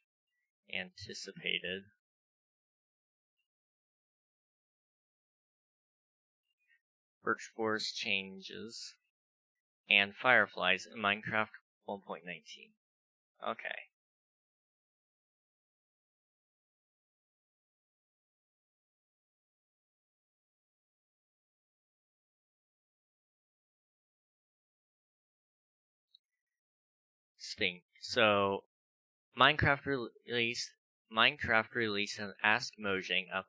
anticipated Birch Forest changes and Fireflies in Minecraft 1.19. Okay. Stink. So, Minecraft released and Ask Mojang up.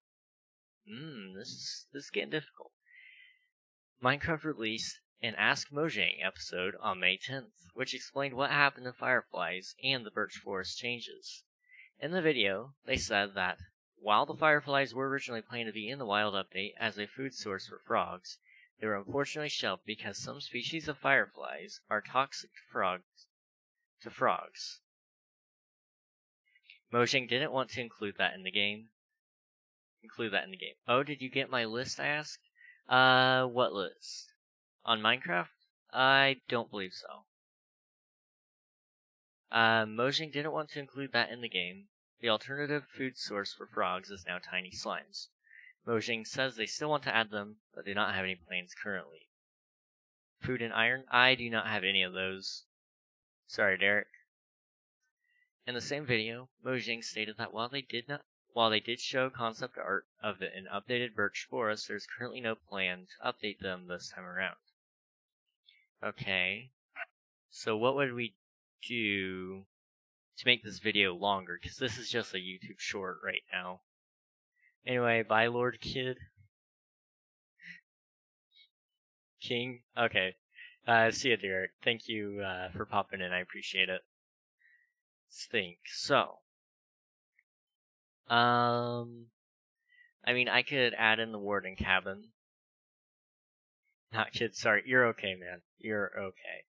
This is getting difficult. Minecraft released an Ask Mojang episode on May 10th, which explained what happened to Fireflies and the Birch Forest changes. In the video, they said that while the Fireflies were originally planned to be in the wild update as a food source for frogs, they were unfortunately shelved because some species of fireflies are toxic to frogs. Mojang didn't want to include that in the game. Oh, did you get my list, I asked? What list? On Minecraft? I don't believe so. Mojang didn't want to include that in the game. The alternative food source for frogs is now tiny slimes. Mojang says they still want to add them, but do not have any plans currently. Food and iron? I do not have any of those. Sorry, Derek. In the same video, Mojang stated that while they did show concept art of an updated Birch Forest, there's currently no plan to update them this time around. Okay, so what would we do to make this video longer? Because this is just a YouTube short right now. Anyway, bye, Lord Kid. King? Okay. See ya, Derek. Thank you for popping in. I appreciate it. Stink. So, I mean, I could add in the warden cabin. Not kids, sorry. You're okay, man. You're okay.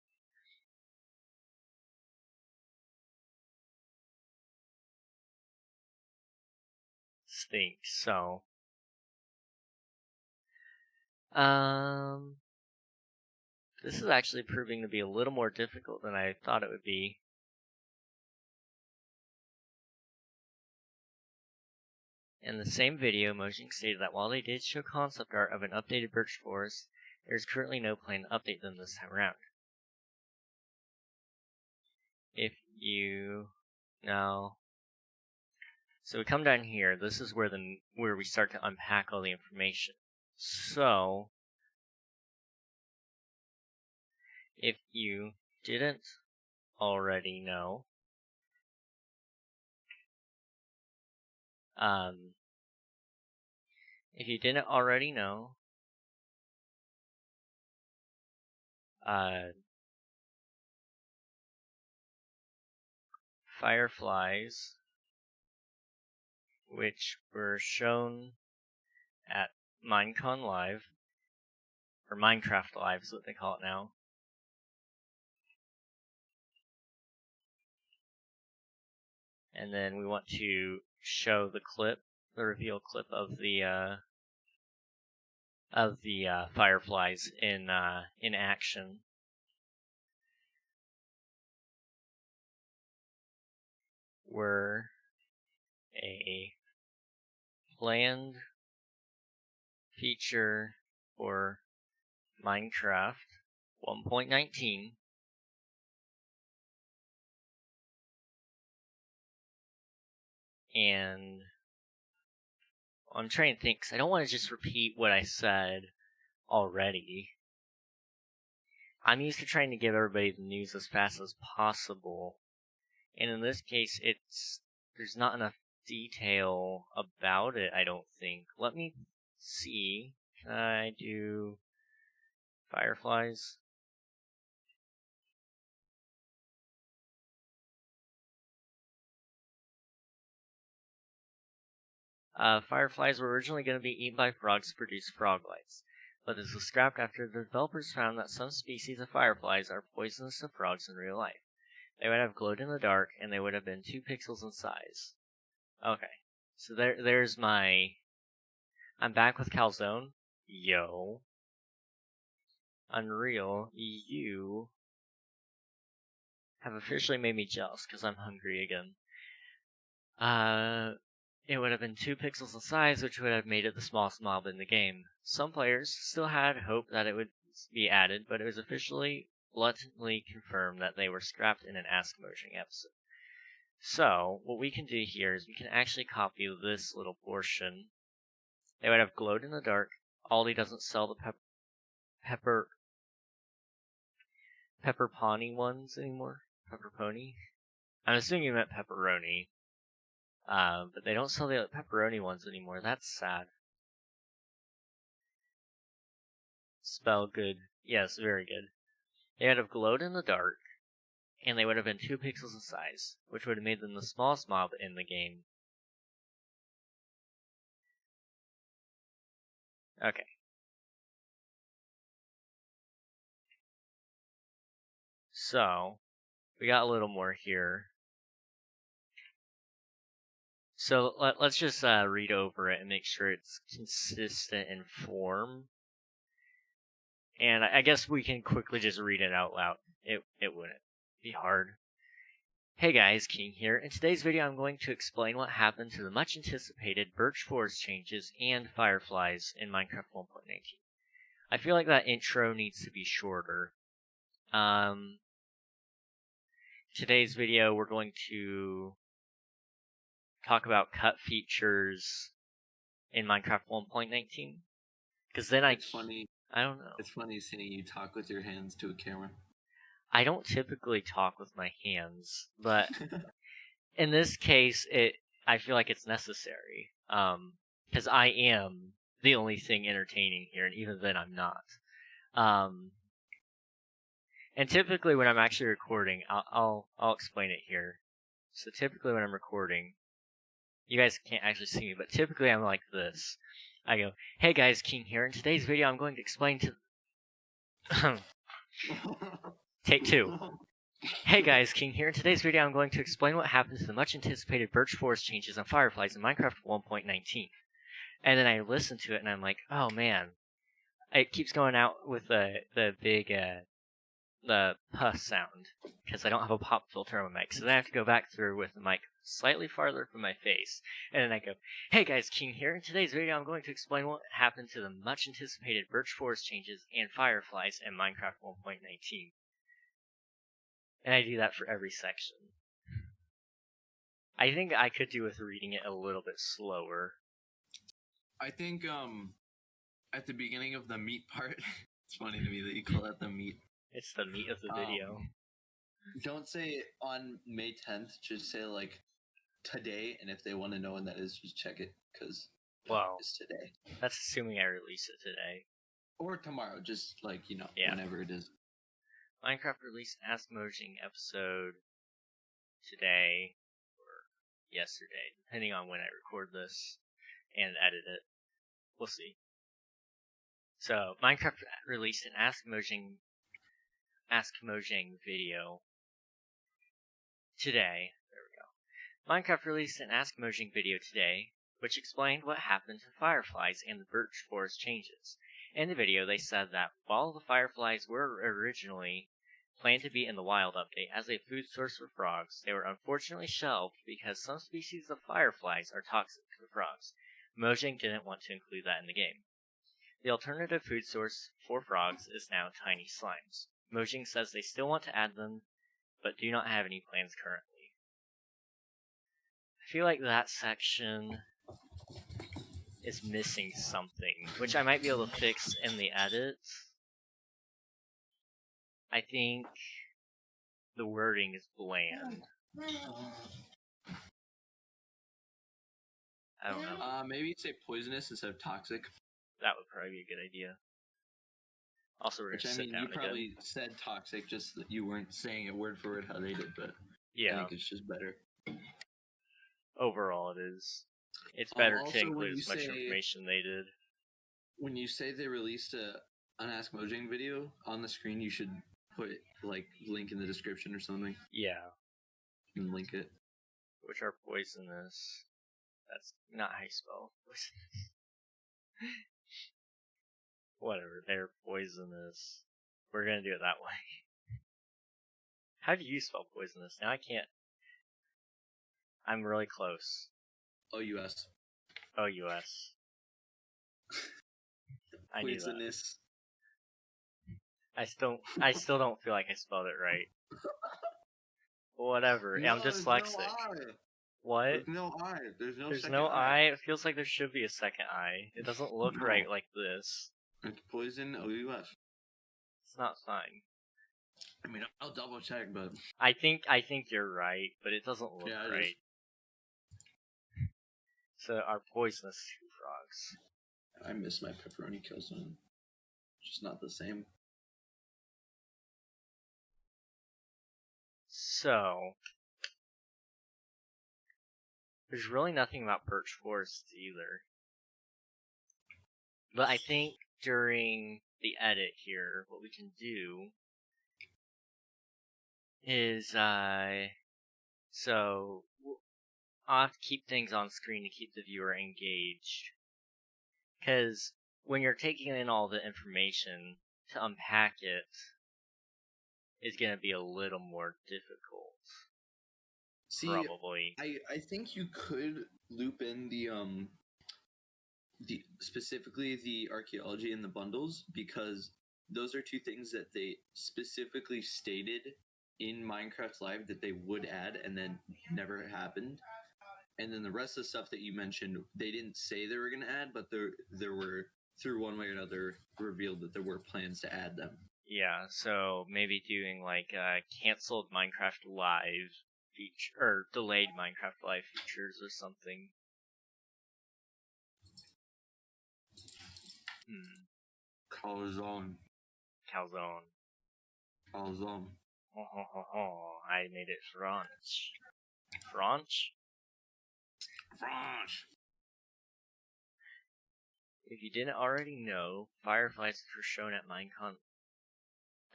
Stinks, so. This is actually proving to be a little more difficult than I thought it would be. In the same video, Mojang stated that while they did show concept art of an updated birch forest, there is currently no plan to update them this time around. If you now, so we come down here. This is where we start to unpack all the information. So, if you didn't already know, if you didn't already know, fireflies, which were shown at Minecon Live, or Minecraft Live is what they call it now. And then we want to show the clip, the reveal clip of the fireflies in action. Were a planned feature for Minecraft 1.19. And I'm trying to think, because I don't want to just repeat what I said already. I'm used to trying to give everybody the news as fast as possible. And in this case, there's not enough detail about it, I don't think. Let me see. Can I do fireflies? Fireflies were originally going to be eaten by frogs to produce frog lights, but this was scrapped after the developers found that some species of fireflies are poisonous to frogs in real life. They would have glowed in the dark, and they would have been 2 pixels in size. Okay, so there's my... I'm back with Calzone. Yo. Unreal, you have officially made me jealous, because I'm hungry again. It would have been 2 pixels in size, which would have made it the smallest mob in the game. Some players still had hope that it would be added, but it was officially blatantly confirmed that they were scrapped in an Ask Mojang episode. So, what we can do here is we can actually copy this little portion. They would have glowed in the dark. Aldi doesn't sell the pepper pony ones anymore. Pepper pony? I'm assuming you meant pepperoni. But they don't sell the pepperoni ones anymore. That's sad. Spell good. Yes, very good. They would have glowed in the dark, and they would have been 2 pixels in size, which would have made them the smallest mob in the game. Okay. So, we got a little more here. So, let's just read over it and make sure it's consistent in form. And I guess we can quickly just read it out loud. It wouldn't be hard. Hey guys, King here. In today's video I'm going to explain what happened to the much anticipated birch forest changes and fireflies in Minecraft 1.19. I feel like that intro needs to be shorter. Today's video we're going to talk about cut features in Minecraft 1.19. Because then
It's funny.
I don't know.
It's funny seeing you talk with your hands to a camera.
I don't typically talk with my hands, but in this case, I feel like it's necessary. Because I am the only thing entertaining here, and even then I'm not. And typically when I'm actually recording, I'll explain it here. So typically when I'm recording, You guys can't actually see me, but typically I'm like this. I go, "Hey guys, King here. In today's video, I'm going to explain to." Take 2. Hey guys, King here. In today's video, I'm going to explain what happened to the much anticipated birch forest changes on Fireflies in Minecraft 1.19. And then I listen to it, and I'm like, oh man, it keeps going out with the big the puff sound because I don't have a pop filter on my mic, so then I have to go back through with the mic slightly farther from my face, and then I go, "Hey guys, King here. In today's video, I'm going to explain what happened to the much anticipated birch forest changes and Fireflies in Minecraft 1.19." And I do that for every section. I think I could do with reading it a little bit slower.
I think at the beginning of the meat part, it's funny to me that you call that the meat.
It's the meat of the video.
Don't say on May 10th, just say like today, and if they want to know when that is, just check it, because it's today.
That's assuming I release it today.
Or tomorrow, just like, whenever it is.
Minecraft released Ask Mojang episode today, or yesterday, depending on when I record this and edit it. We'll see. So, Minecraft released an Ask Mojang video today. There we go. Minecraft released an Ask Mojang video today, which explained what happened to Fireflies and the birch forest changes. In the video, they said that while the Fireflies were originally planned to be in the wild update as a food source for frogs, they were unfortunately shelved because some species of Fireflies are toxic to frogs. Mojang didn't want to include that in the game. The alternative food source for frogs is now tiny slimes. Mojang says they still want to add them, but do not have any plans currently. I feel like that section is missing something, which I might be able to fix in the edits. I think the wording is bland. I don't know.
Maybe say poisonous instead of toxic.
That would probably be a good idea. Also, we're gonna sit down
you probably said toxic, just that you weren't saying it word for word how they did, but I think it's just better.
Overall, it is. It's better to include as much information they did.
When you say they released an Ask Mojang video on the screen, you should put like link in the description or something.
Yeah.
And link it.
Which are poisonous. That's not how you spell poisonous. Whatever, they're poisonous. We're gonna do it that way. How do you spell poisonous? Now I can't. I'm really close.
O-U-S.
O-U-S. I knew that.
Poisonous.
I still don't feel like I spelled it right. Whatever.
No,
I'm dyslexic.
There's no I.
What?
There's no I.
There's no I. It feels like there should be a second I. It doesn't look right like this.
It's poison O-U-S.
It's not fine.
I mean, I'll double check, but
I think you're right, but it doesn't look right. So our poisonous frogs.
I miss my pepperoni killzone. Just not the same.
So there's really nothing about birch forests either. But I think during the edit here, what we can do is so I'll have to keep things on screen to keep the viewer engaged. Because when you're taking in all the information, to unpack it is going to be a little more difficult.
See,
probably.
I think you could loop in the specifically the archaeology and the bundles, because those are two things that they specifically stated in Minecraft Live that they would add and then never happened. And then the rest of the stuff that you mentioned, they didn't say they were going to add, but there were, through one way or another, revealed that there were plans to add them.
Yeah, so maybe doing like canceled Minecraft Live feature, or delayed Minecraft Live features or something.
Calzone.
I made it French. French?
Frosh.
If you didn't already know, Fireflies were shown at Minecon.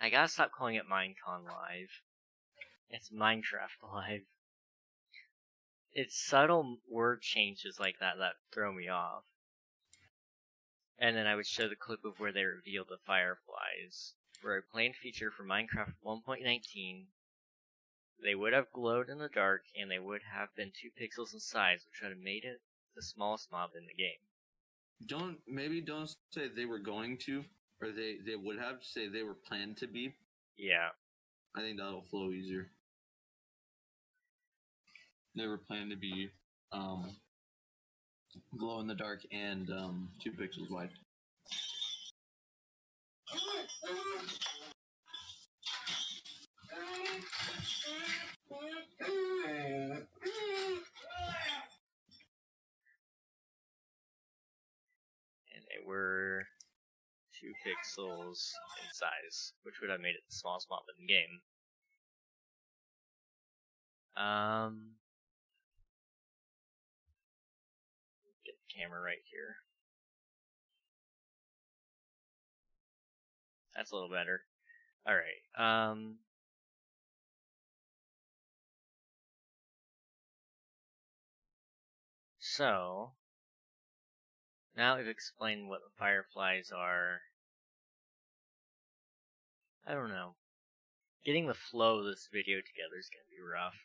I gotta stop calling it Minecon Live. It's Minecraft Live. It's subtle word changes like that throw me off. And then I would show the clip of where they revealed the Fireflies, were a planned feature for Minecraft 1.19. They would have glowed in the dark, and they would have been 2 pixels in size, which would have made it the smallest mob in the game.
Don't say they were going to, or they would have, say they were planned to be.
Yeah.
I think that'll flow easier. They were planned to be glow in the dark and 2 pixels wide.
And they were 2 pixels in size, which would have made it the smallest mob in the game. Get the camera right here. That's a little better. Alright, so, now we've explained what the Fireflies are. I don't know. Getting the flow of this video together is gonna be rough.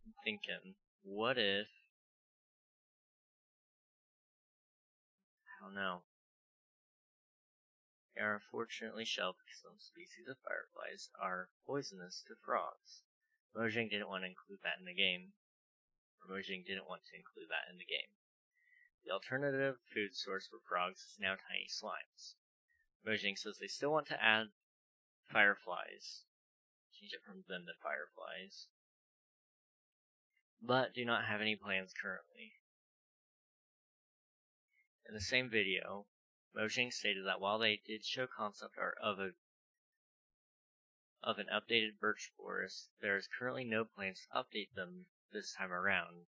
I'm thinking, what if... I don't know. They are unfortunately shelled because some species of fireflies are poisonous to frogs. Mojang didn't want to include that in the game. The alternative food source for frogs is now tiny slimes. Mojang says they still want to add fireflies. Change it from them to fireflies. But do not have any plans currently. In the same video, Mojang stated that while they did show concept art of an updated birch forest, there is currently no plans to update them this time around.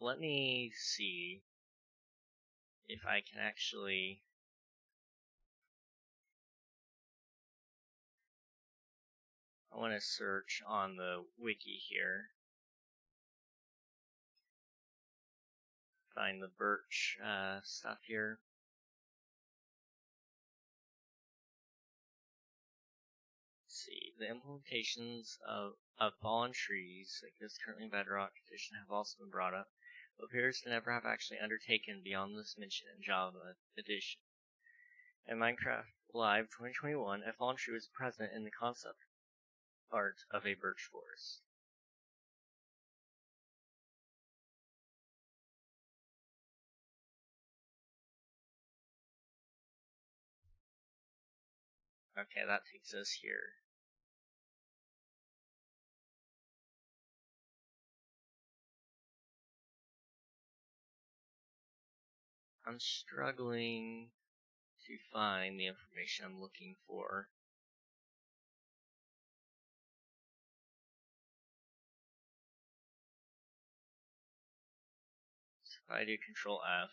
Let me see if I can actually... I want to search on the wiki here. Find the birch stuff here. Let's see, the implementations of fallen trees, like this currently bedrock condition, have also been brought up, but appears to never have actually undertaken beyond this mention in Java edition. In Minecraft Live 2021, a fallen tree was present in the concept art of a birch forest. Okay, that takes us here. I'm struggling to find the information I'm looking for. So if I do Control F,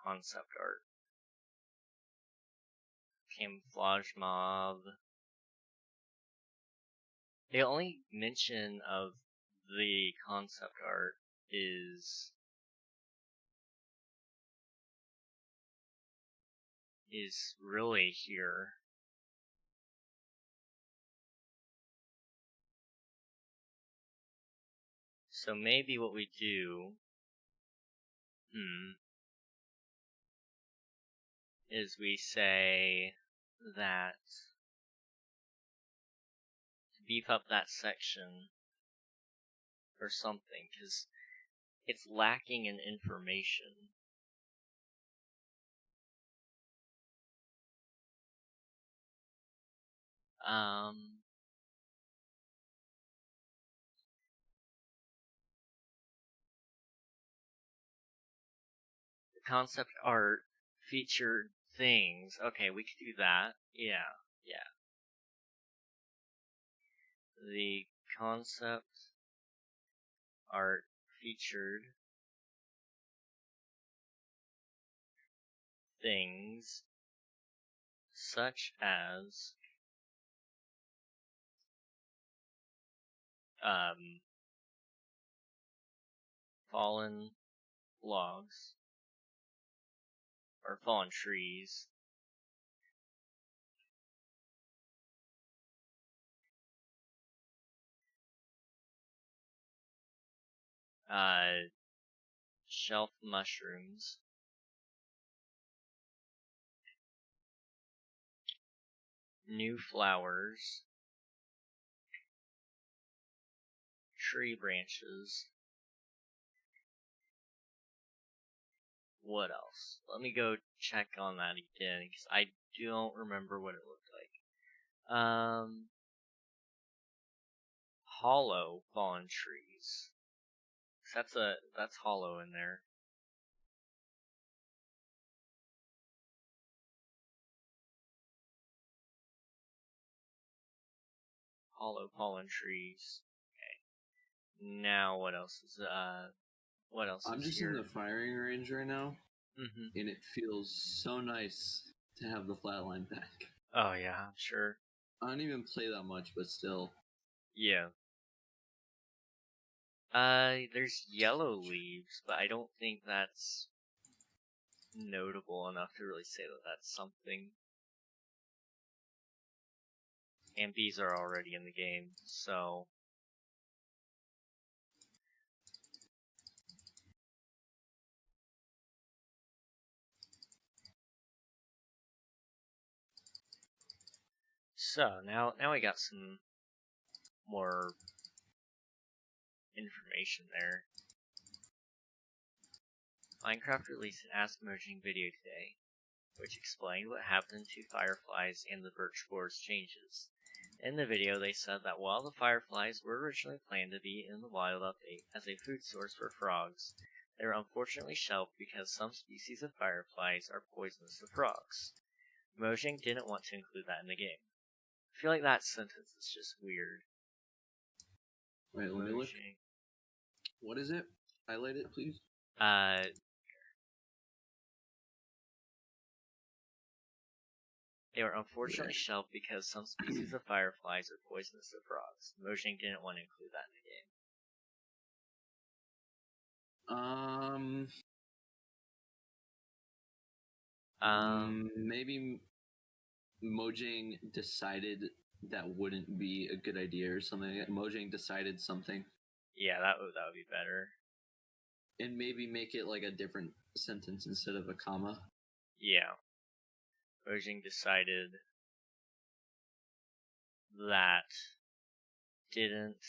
concept art. Camouflage mob. The only mention of the concept art is really here. So maybe what we do is we say that to beef up that section or something, because it's lacking in information. The concept art featured things. Okay, we could do that. Yeah. The concept art featured things such as fallen logs or fallen trees, shelf mushrooms, new flowers, tree branches. What else? Let me go check on that again because I don't remember what it looked like. Hollow fallen trees. That's hollow in there. Hollow fallen trees. Okay. Now what else is what else
I'm
is
just
here?
in the firing range right now,
Mm-hmm.
and it feels so nice to have the flatline back.
Oh yeah, I'm sure.
I don't even play that much, but still.
Yeah. There's yellow leaves, but I don't think that's notable enough to really say that that's something. And these are already in the game, so... So, now we got some more information there. Minecraft released an Ask Mojang video today, which explained what happened to fireflies and the birch forest changes. In the video, they said that while the fireflies were originally planned to be in the wild update as a food source for frogs, they were unfortunately shelved because some species of fireflies are poisonous to frogs. Mojang didn't want to include that in the game. I feel like that sentence is just weird.
Wait, let me look. What is it? Highlight it, please.
They were unfortunately shelved because some species of fireflies are poisonous to frogs. Mojang didn't want to include that in the game.
Maybe Mojang decided that wouldn't be a good idea or something. Mojang decided something.
Yeah, that would be better.
And maybe make it like a different sentence instead of a comma.
Yeah. Mojang decided that didn't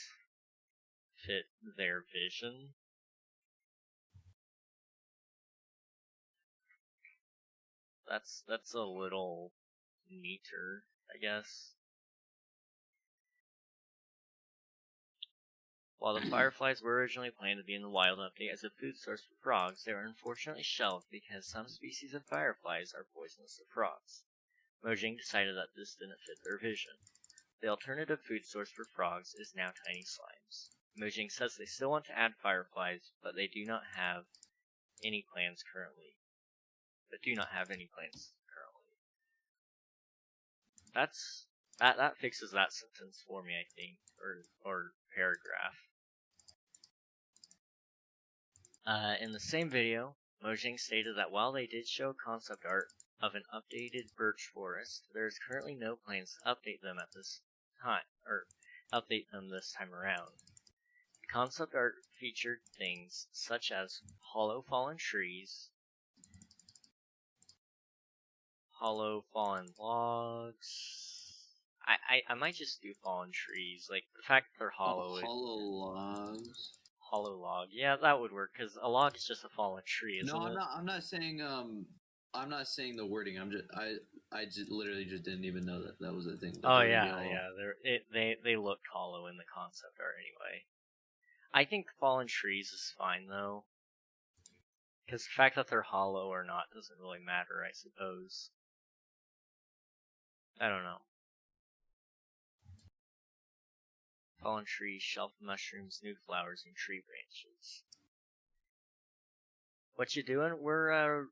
fit their vision. That's a little neater, I guess. While the fireflies were originally planned to be in the wild update as a food source for frogs, they were unfortunately shelved because some species of fireflies are poisonous to frogs. Mojang decided that this didn't fit their vision. The alternative food source for frogs is now tiny slimes. Mojang says they still want to add fireflies, but they do not have any plans currently. That fixes that sentence for me, I think, or paragraph. In the same video, Mojang stated that while they did show concept art of an updated birch forest, there is currently no plans to update them at this time, or update them this time around. The concept art featured things such as hollow fallen trees, hollow fallen logs. I might just do fallen trees. Like the fact that they're hollow.
Hollow logs.
Hollow log. Yeah, that would work because a log is just a fallen tree, isn't it?
No, I'm not saying I'm not saying the wording. I just literally just didn't even know that that was a thing.
Oh yeah, yeah. They looked hollow in the concept art anyway. I think fallen trees is fine though, because the fact that they're hollow or not doesn't really matter, I suppose. I don't know. Fallen trees, shelf mushrooms, new flowers, and tree branches. What you doing? We're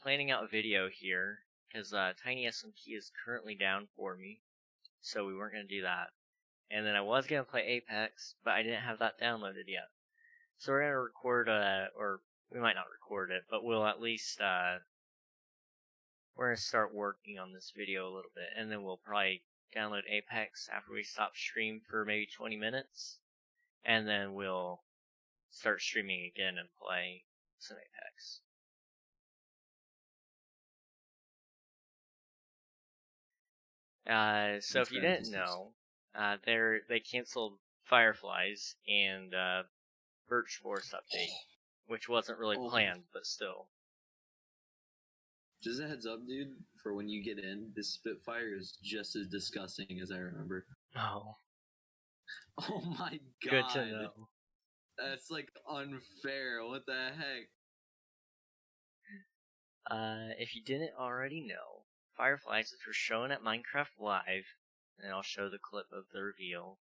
planning out a video here because Tiny SMP is currently down for me, so we weren't gonna do that. And then I was gonna play Apex, but I didn't have that downloaded yet. So we're gonna record or we might not record it, but we'll at least we're gonna start working on this video a little bit, and then we'll probably download Apex after we stop stream for maybe 20 minutes, and then we'll start streaming again and play some Apex. So if you didn't know, they canceled Fireflies and Birch Forest update, which wasn't really planned, but still.
Just a heads up, dude, for when you get in, this Spitfire is just as disgusting as I remember.
Oh.
Oh my god.
Good to know.
That's like unfair. What the heck?
If you didn't already know, Fireflies, which were shown at Minecraft Live, and I'll show the clip of the reveal,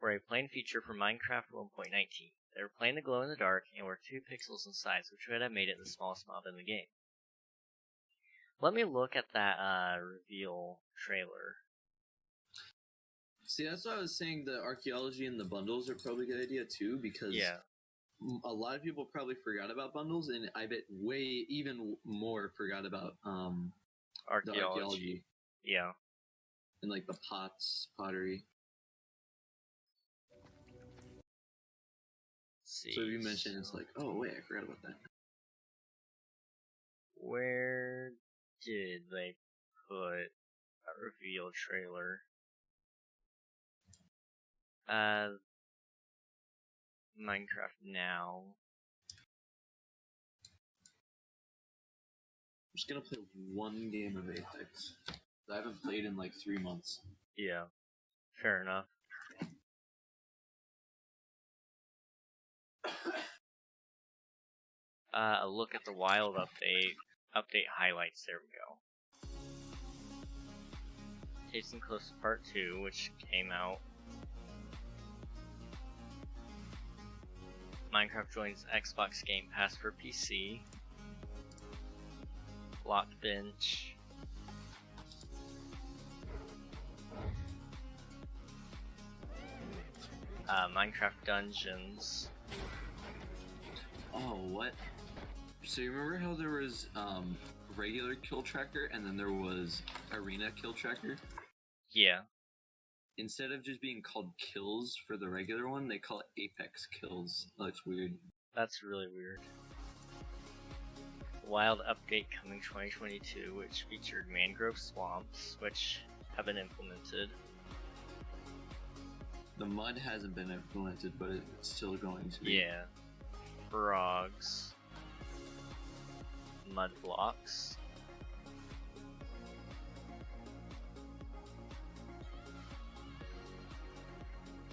were a planned feature for Minecraft 1.19. They were planned to glow in the dark and were 2 pixels in size, which would have made it the smallest mob in the game. Let me look at that reveal trailer.
See, that's why I was saying the archaeology and the bundles are probably a good idea too, because a lot of people probably forgot about bundles, and I bet even more forgot about archaeology.
Yeah.
And like the pottery.
See,
so if you mention, it's like, oh wait, I forgot about that.
Where did they put a reveal trailer? Minecraft Now.
I'm just gonna play one game of Apex. I haven't played in like 3 months.
Yeah, fair enough. A look at the Wild update highlights. There we go. Tasting Close to Part 2, which came out. Minecraft joins Xbox Game Pass for PC. Locked Bench. Minecraft Dungeons.
Oh, what? So you remember how there was regular kill tracker and then there was arena kill tracker?
Yeah.
Instead of just being called kills for the regular one, they call it Apex kills. Oh, that's weird.
That's really weird. Wild update coming 2022, which featured mangrove swamps, which have been implemented.
The mud hasn't been implemented, but it's still going to be.
Yeah. Frogs. Mud blocks.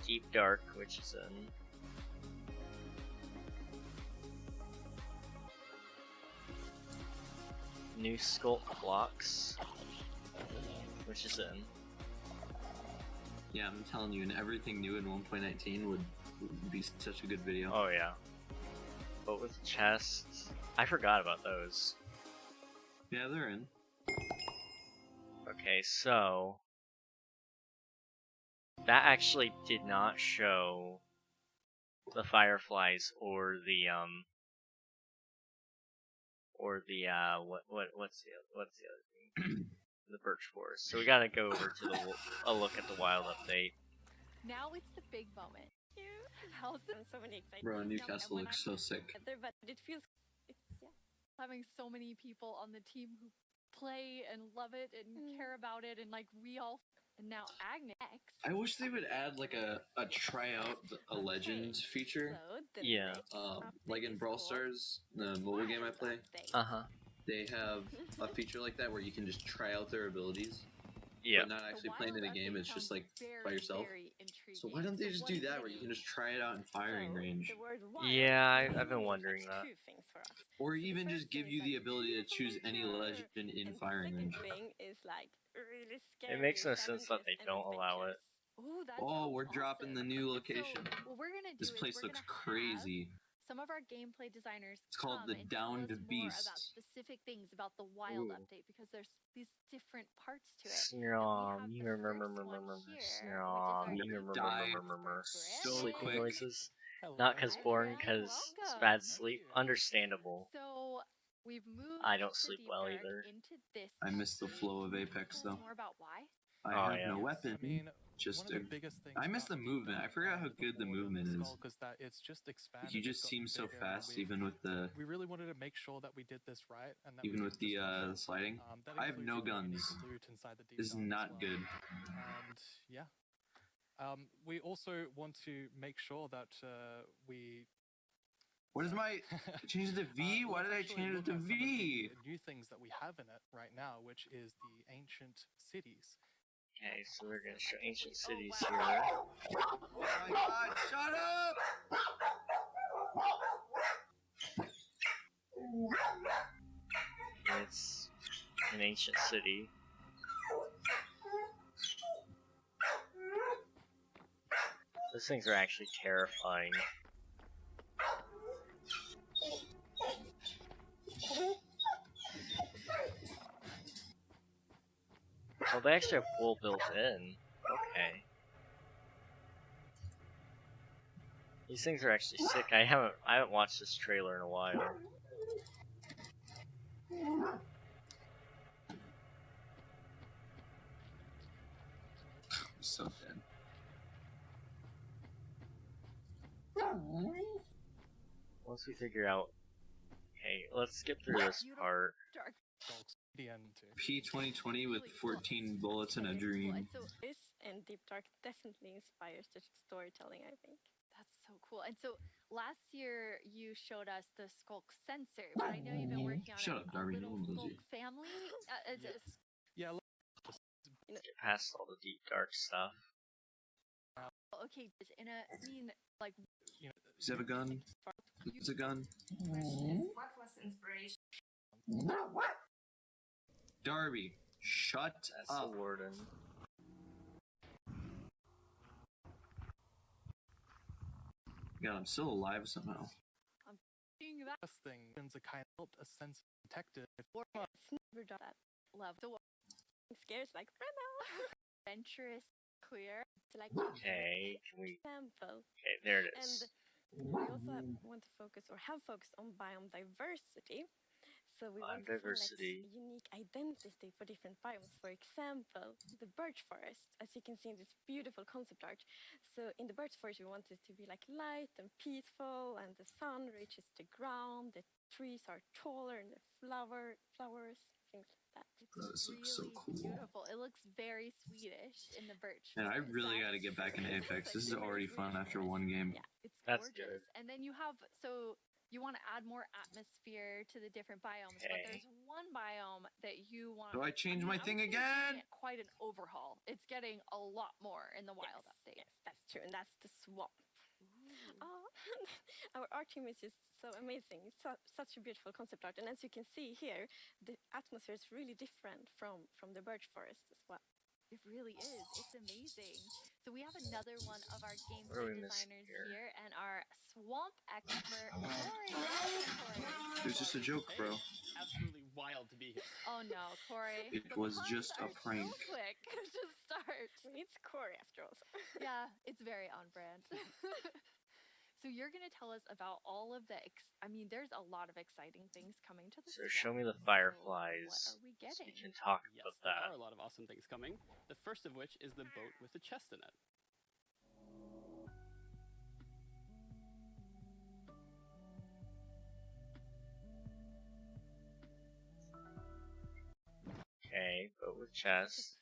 Deep Dark, which is in. New Sculpt blocks, which is in.
Yeah, I'm telling you, and everything new in 1.19 would be such a good video.
Oh yeah. But with chests, I forgot about those.
Yeah, they're in.
Okay, so that actually did not show the fireflies or the what's the other thing? The birch forest. So we gotta go over to a look at the wild update.
Now it's the big moment. How's it?
So many exciting.
Bro, Newcastle looks so sick.
But it feels.
Having so many people on the team who play and love it and care about it, and like we all. And now Agnes.
I wish they would add like a try out a legend feature.
Yeah.
Like in Brawl Stars, the mobile game I play.
Uh-huh.
they have a feature like that where you can just try out their abilities.
Yeah.
But not actually playing in a game. It's just like by yourself. So why don't they just do that where you can just try it out in firing range?
Yeah, I've been wondering that.
Or even just give you the ability to choose any legend in firing range.
It makes no sense that they don't allow it.
Oh, we're dropping the new location.
What we're gonna do
This
is
place
we're
looks
gonna
crazy.
some of our gameplay designers
It's called the
come and tell
Downed
us more about
Beast.
specific things about the wild
Ooh.
update because there's these different parts to it.
Snom,
And we
you
have the
remember,
first one here,
Snom,
which is
you
our
remember,
Die
sleeping
so quick.
noises. Not because
Hi,
boring,
Brent,
because it's
welcome.
bad sleep. Understandable.
So we've moved.
I don't
the
sleep
deep
well
dark
either.
Into this
I miss the
update.
flow of
Can you
Apex
tell us
though.
more about why?
I
Oh,
have
yeah.
no weapon.
I mean,
Just
one of the biggest things
I miss
about
the
Deep
movement. I
Dark
forgot how
and
good the
world of
movement is.
Skulk is that it's just expanded.
You
it's
just
gotten
seem so
bigger, and
fast, even with the
we really wanted to make sure that we did this right, and that
even
we
with the
didn't just rush it.
sliding.
That
I have
includes
no
the unique
guns.
loot inside the Deep
This is
Dark as
not
well.
good.
And yeah, we also want to make sure that we.
What is my change it to V? Why
let's
did I
actually
change it
look
to
at some of
V?
the new things that we have in it right now, which is the ancient cities.
Okay, so we're gonna show ancient cities
wow.
here.
Oh my god, shut up!
It's an ancient city. Those things are actually terrifying. Well, they actually have wool built in. Okay. These things are actually sick. I haven't watched this trailer in a while.
I'm so dead.
Once we figure out, okay, let's skip through this part.
Dark.
The end too.
P2020 with
Really cool.
14 bullets and a
Very cool.
dream.
And so
This and Deep Dark definitely inspires the storytelling, I think.
that's so cool. And so last year you showed us the Skulk sensor, but I know you've been working on
Shut up, Darby,
a
no
little
one believes
Skulk
you.
family.
Yeah,
Get past all the deep dark stuff.
Okay, in a like
Does he have a gun? It's a gun.
What was inspiration?
Darby, shut
That's
up.
the warden.
God, I'm still alive somehow.
doing that
first thing is a kind of a sense of detective.
Never done that.
level. So
Scares like
adventurous, clear.
So like
Okay, can we?
example.
Okay, there it
And
is.
we also want to focus or have focused on biome diversity. So we want to find
Biodiversity.
like unique identity for different biomes. For example, the birch forest, as you can see in this beautiful concept art. So in the birch forest, we want it to be like light and peaceful, and the sun reaches the ground. The trees are taller, and the flowers, things like that.
This
It's
looks so
really
cool.
beautiful. It looks very Swedish in the birch.
Man, I
forest.
really got to
That's-
get back into Apex. This is
Like,
already
very
fun after
Swedish.
one game.
Yeah.
It's
That's
gorgeous.
good.
And then you have you want to add more atmosphere to the different biomes, but
Okay.
there's one biome that you want.
Do I change my
would
thing
say it's
again?
getting Quite an overhaul. It's getting a lot more in the wild update.
Yes, that's true, and that's the swamp. Oh, our art team is just so amazing. It's such a beautiful concept art, and as you can see here, the atmosphere is really different from the birch forest as well.
It really is. It's amazing. So we have another one of our
What are
gameplay
we missing
designers
here?
here, and our swamp expert, Corey. Welcome,
It was just a joke, bro.
Absolutely wild to be here.
Oh no, Corey.
It
the
was
puns
just a
are
prank.
So quick to start.
It's Corey after all.
Yeah, it's very on brand. So you're going to tell us about all of the there's a lot of exciting things coming to the
So show me the
swamp. So
fireflies.
what are we
So
getting?
we can talk
Yes,
about
there
that.
are a lot of awesome things coming. The first of which is the boat with the chest in it.
Okay, but with chest,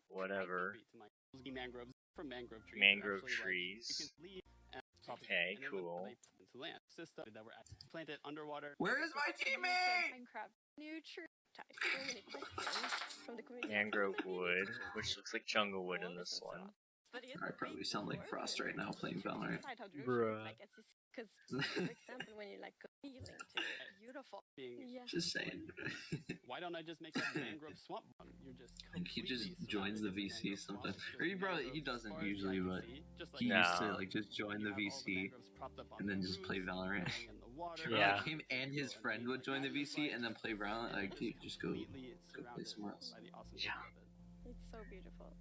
whatever.
To my mangroves from mangrove trees.
Mangrove
Actually, like,
trees.
you can leave and
Okay,
and then
cool.
they put into land. system that were planted underwater.
Where is my teammate?
Minecraft new tree type.
So many questions from the community.
Mangrove wood, which looks like jungle wood in this one.
I probably sound like Frost right now playing Valorant.
Bruh.
Because, for example, when you like go feeling to it.
Beautiful.
Yeah.
Just saying.
Why don't I just make a mangrove swamp one? You're just
I think he just joins the VC sometimes. Or he doesn't usually, but he
No.
used to like just join the VC and then just play Valorant.
Yeah.
Like him and his friend would join the VC and then play Valorant. Like, dude, just go play somewhere else.
Yeah.
It's so beautiful.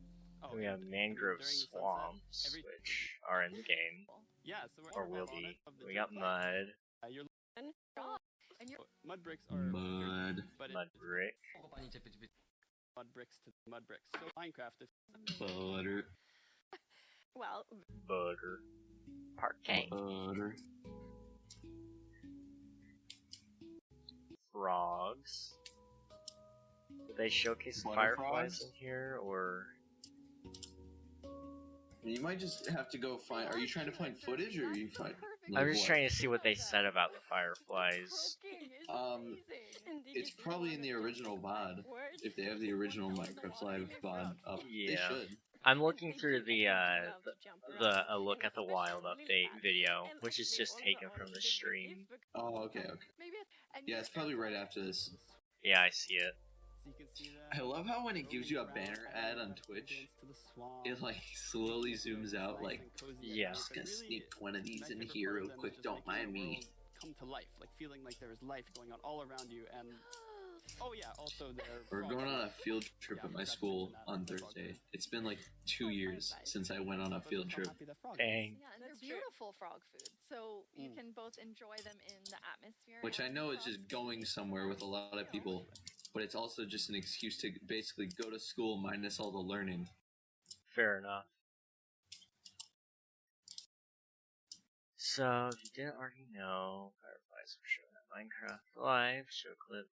We have mangrove swamps, which are in the game,
Yeah, so
or will be. We got mud,
Your
And you're
mud bricks are
Mud.
but
mud brick,
mud bricks to mud bricks. So Minecraft is
Butter.
Well,
butter, parquet,
Butter.
frogs. Did they showcase the
Butter
fireflies
frogs?
in here, or?
You might just have to go find. Are you trying to find footage, or are you find?
I'm just trying to see what they said about the fireflies.
It's probably in the original VOD. If they have the original Minecraft Live VOD up, they
Yeah.
should.
I'm looking through the a look at the wild update video, which is just taken from the stream.
Oh, okay. Yeah, it's probably right after this.
Yeah, I see it.
so you can see that.
I love how when it gives you a banner ad on Twitch, it like slowly zooms out. Like,
Yeah.
I'm just gonna sneak one of these in here real quick. Don't mind me.
Come to life, like feeling like there is life going on all around you, and oh yeah, also there.
We're going on a field trip at my school on Thursday. It's been like 2 years since I went on a field trip.
Dang.
Yeah, and they're beautiful frog food, so you can both enjoy them in the atmosphere.
Which I
and
know
the
is just
frogs.
going somewhere with a lot of people, but it's also just an excuse to basically go to school minus all the learning.
Fair enough. So, if you didn't already know, fireflies were shown at Minecraft Live show clip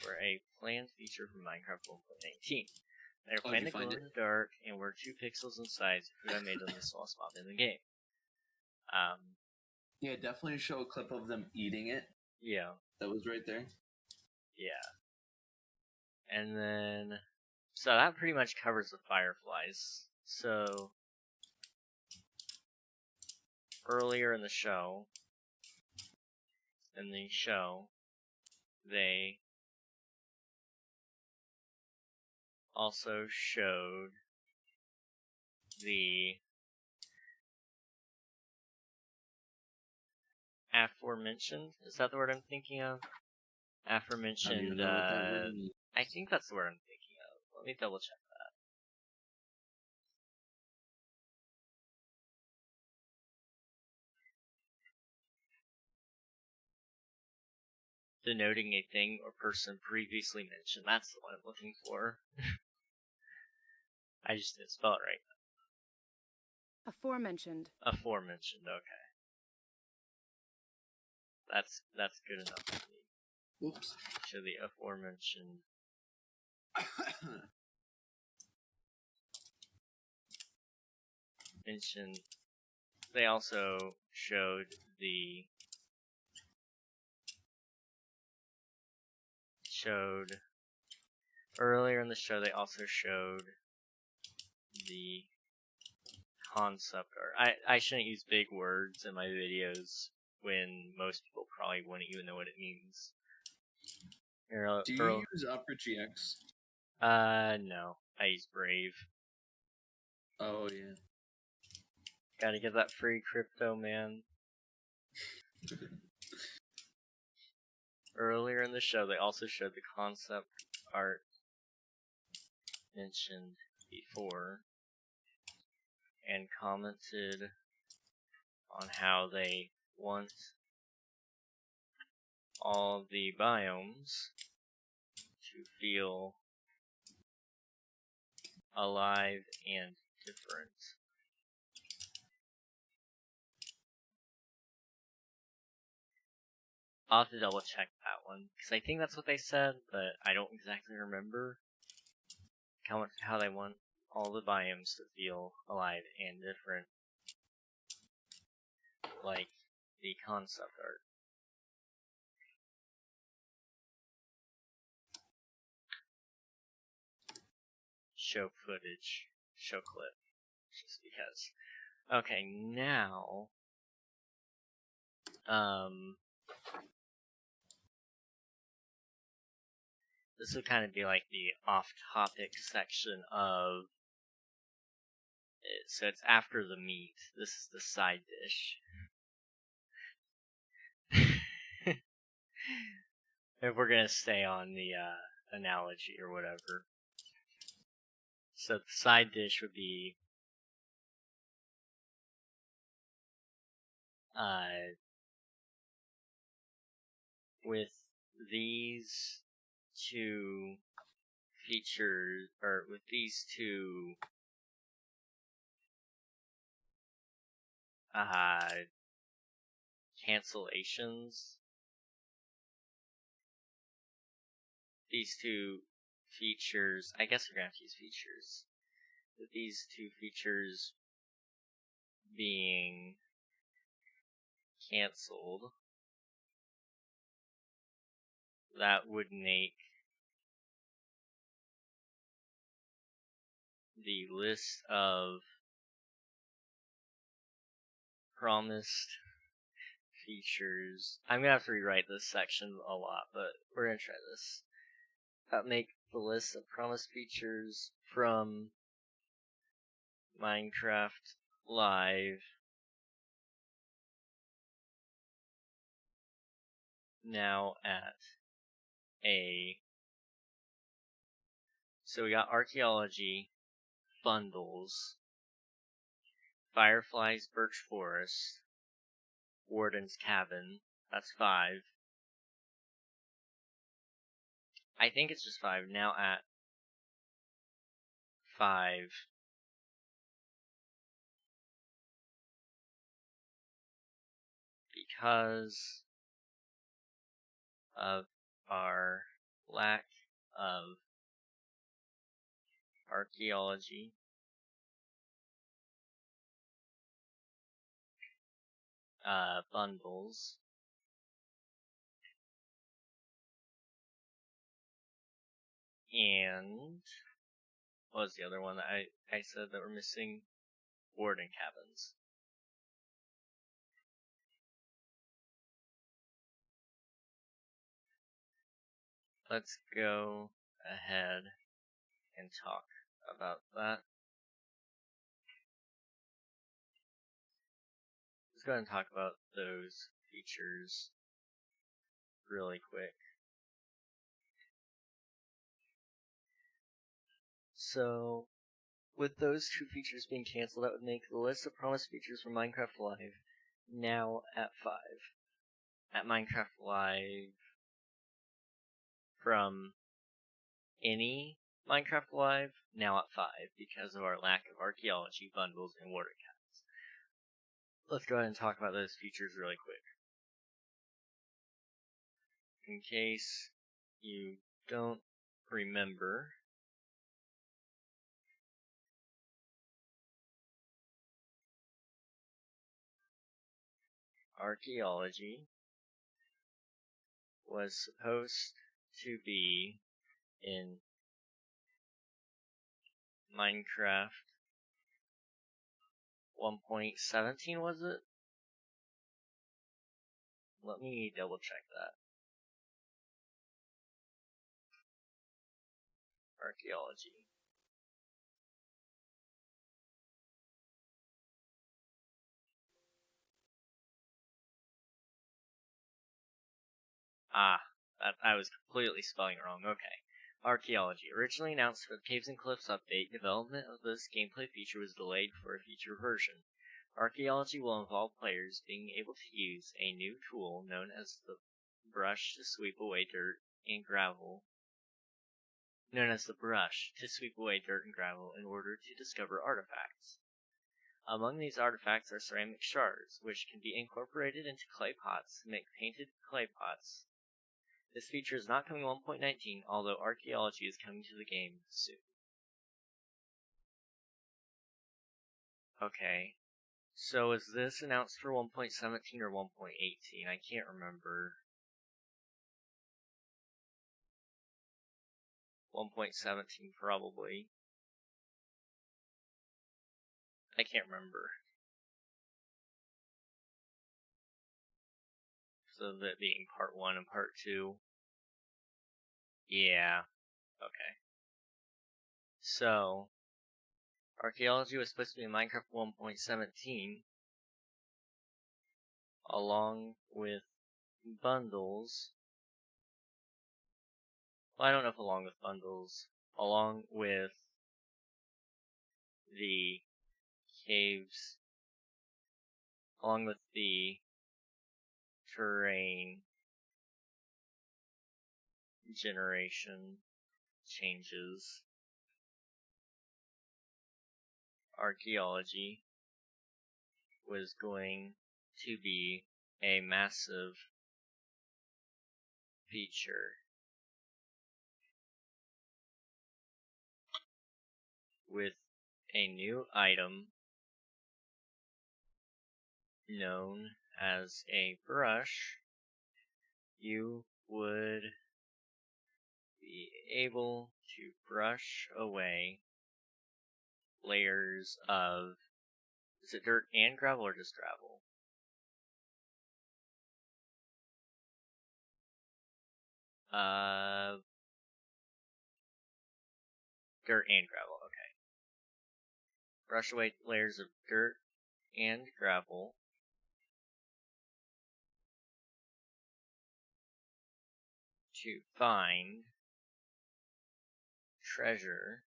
were a planned feature from Minecraft 1.19. They were
Oh,
planned
did
to
you
glow
find
in the dark and were 2 pixels in size. Could have made them the smallest mob in the game.
Yeah, definitely show a clip of them eating it.
Yeah,
That was right there.
yeah. And then, so that pretty much covers the fireflies. So, earlier in the show, they also showed the aforementioned, is that the word I'm thinking of?
I don't even
Aforementioned,
know what that word means.
I think that's the word I'm thinking of. Let me double check that. Denoting a thing or person previously mentioned. That's the one I'm looking for. I just didn't spell it right.
Aforementioned.
Aforementioned, okay. That's good enough for me.
Whoops.
Show the aforementioned mentioned. They also showed earlier in the show. They also showed the concept art. I shouldn't use big words in my videos when most people probably wouldn't even know what it means.
Do you use Upper GX?
No. I use Brave.
Oh, yeah.
Gotta get that free crypto, man. Earlier in the show, they also showed the concept art mentioned before and commented on how they want all the biomes to feel alive and different. I'll have to double check that one, because I think that's what they said, but I don't exactly remember how they want all the biomes to feel alive and different. Like, the concept art. Show footage, show clip, just because. Okay, now, this would kind of be like the off-topic section of it. So it's after the meat. This is the side dish. If we're gonna stay on the analogy or whatever. So the side dish would be with these two features, or with these two cancellations, these two features, I guess we're gonna have to use features, with these two features being canceled, that would make the list of promised features. I'm gonna have to rewrite this section a lot, but we're gonna try this. Make the list of promised features from Minecraft Live now at a. So we got archaeology, bundles, Firefly's Birch Forest, Warden's Cabin. That's 5. I think it's just 5. Now at 5. Because of our lack of archaeology, bundles, and what was the other one that I said that we're missing? Warden Cabins. Let's go ahead and talk about that. Let's go ahead and talk about those features really quick. So, with those two features being canceled, that would make the list of promised features for Minecraft Live now at 5. At Minecraft Live from any Minecraft Live now at 5 because of our lack of archaeology, bundles, and water cabins. Let's go ahead and talk about those features really quick. In case you don't remember, archaeology was supposed to be in Minecraft 1.17, was it? Let me double check that. Archaeology. I was completely spelling it wrong. Okay. Archaeology. Originally announced for the Caves and Cliffs update, development of this gameplay feature was delayed for a future version. Archaeology will involve players being able to use a new tool known as the brush to sweep away dirt and gravel in order to discover artifacts. Among these artifacts are ceramic shards, which can be incorporated into clay pots to make painted clay pots. This feature is not coming 1.19, although archaeology is coming to the game soon. Okay, So is this announced for 1.17 or 1.18? I can't remember. 1.17 probably. I can't remember. So that being part 1 and part 2. Yeah. Okay. So, archaeology was supposed to be in Minecraft 1.17, along with bundles. Well, I don't know if along with bundles. Along with the caves. Along with the terrain generation changes. Archaeology was going to be a massive feature with a new item known as a brush. You would be able to brush away layers of, is it dirt and gravel or just gravel? Dirt and gravel, okay. Brush away layers of dirt and gravel to find treasure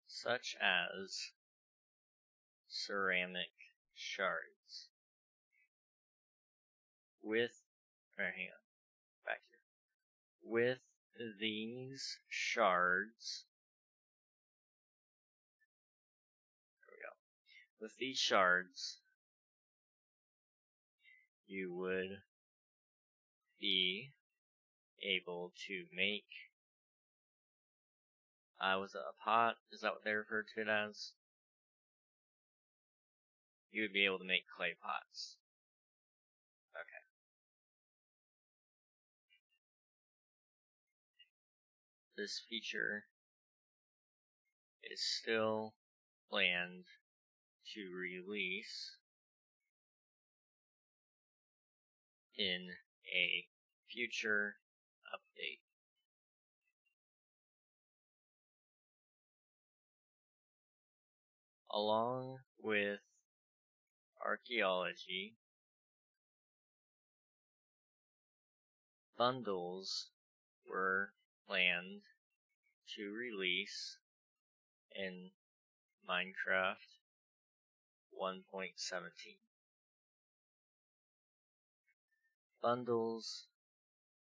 such as ceramic shards. Hang on, back here. With these shards, with these shards, you would be able to make, was it a pot? Is that what they referred to it as? You would be able to make clay pots. Okay. This feature is still planned to release in a future update. Along with archaeology, bundles were planned to release in Minecraft 1.17. Bundles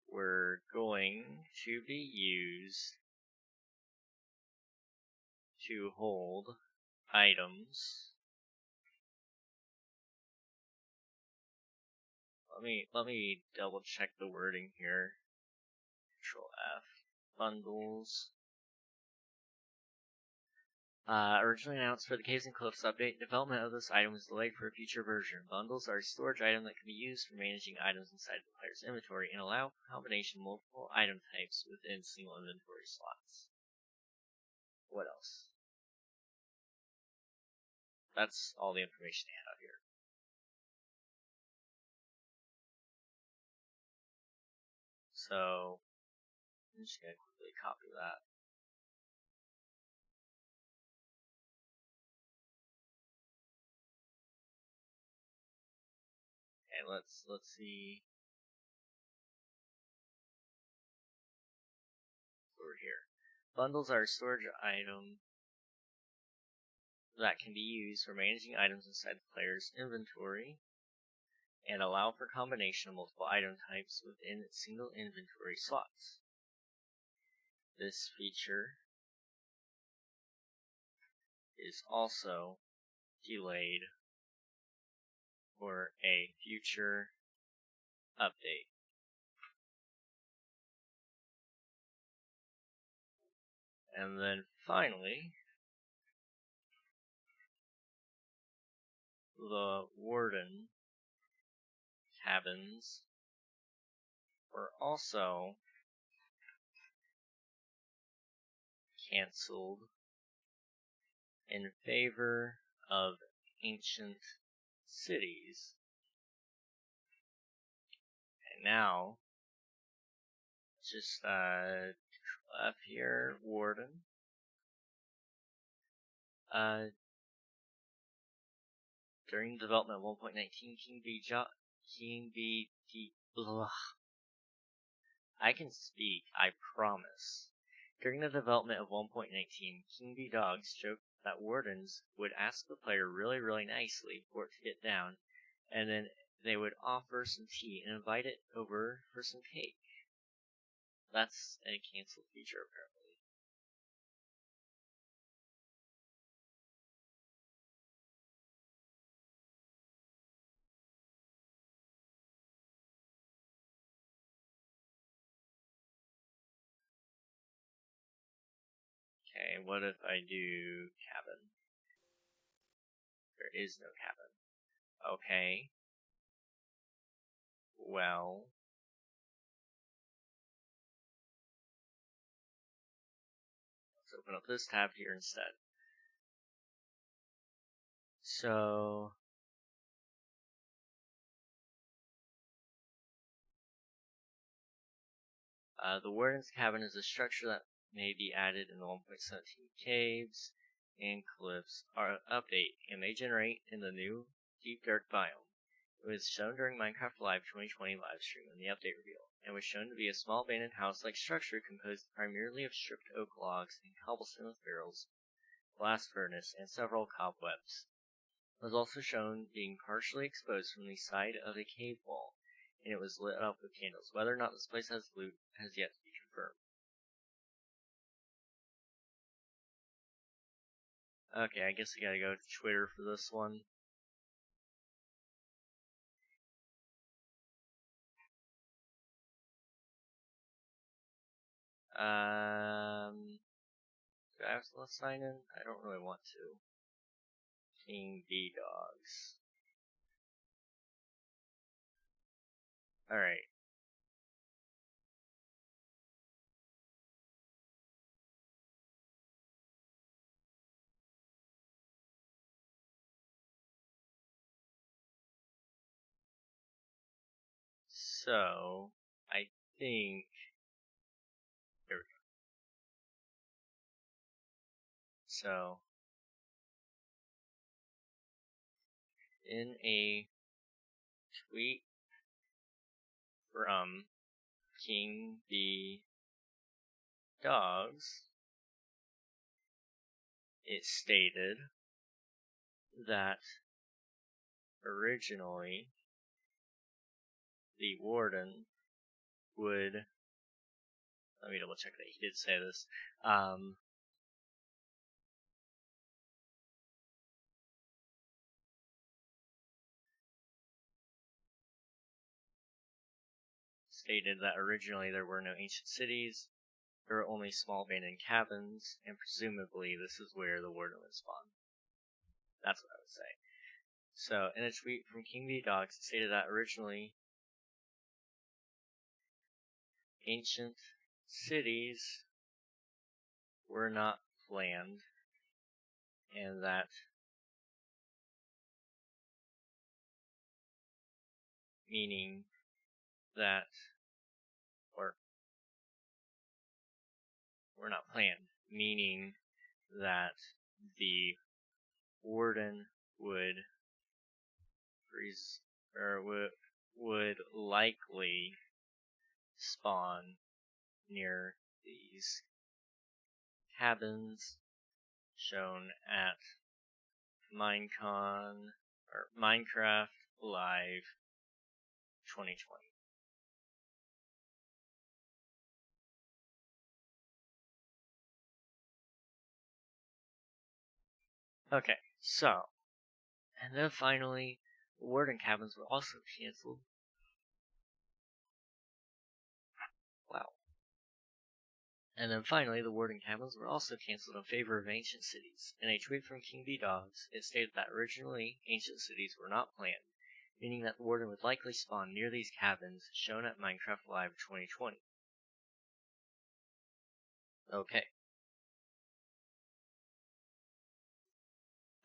were going to be used to hold items. Let me double check the wording here. Control F. Bundles. Originally announced for the Caves and Cliffs update, development of this item was delayed for a future version. Bundles are a storage item that can be used for managing items inside the player's inventory and allow for combination of multiple item types within single inventory slots. What else? That's all the information I have here. So, I'm just going to quickly copy that. Okay, let's see over here. Bundles are a storage item that can be used for managing items inside the player's inventory and allow for combination of multiple item types within single inventory slots. This feature is also delayed for a future update. And then finally, the Warden cabins were also canceled in favor of ancient cities. And now, just up here, Warden. During development of 1.19, I can speak, I promise. During the development of 1.19, King Bee Dogs joked that wardens would ask the player really nicely for it to get down, and then they would offer some tea and invite it over for some cake. That's a canceled feature, apparently. Okay, what if I do cabin? There is no cabin. Okay. Well. Let's open up this tab here instead. So. The Warden's Cabin is a structure that may be added in the 1.17 Caves and Cliffs update, and may generate in the new Deep Dark biome. It was shown during Minecraft Live 2020 livestream in the update reveal, and was shown to be a small abandoned house-like structure composed primarily of stripped oak logs and cobblestone with barrels, blast furnace, and several cobwebs. It was also shown being partially exposed from the side of a cave wall, and it was lit up with candles. Whether or not this place has loot has yet to be confirmed. Okay, I guess I gotta go to Twitter for this one. Do I have to sign in? I don't really want to. King Bee Dogs. Alright. So, I think... Here we go. So, in a tweet from King Bee Dogs, it stated that originally the Warden would, let me double check that he did say this, stated that originally there were no ancient cities, there were only small abandoned cabins, and presumably this is where the Warden would spawn. That's what I would say. So, in a tweet from King Bee Dogs, it stated that originally ancient cities were not planned, and that meaning that, or were not planned, meaning that the Warden would would likely spawn near these cabins shown at Minecon or Minecraft Live 2020. Okay, so, and then finally, Warden cabins were also canceled. Wow. And then finally, the Warden Cabins were also cancelled in favor of Ancient Cities. In a tweet from King V Dogs, it stated that originally Ancient Cities were not planned, meaning that the Warden would likely spawn near these cabins shown at Minecraft Live 2020. Okay.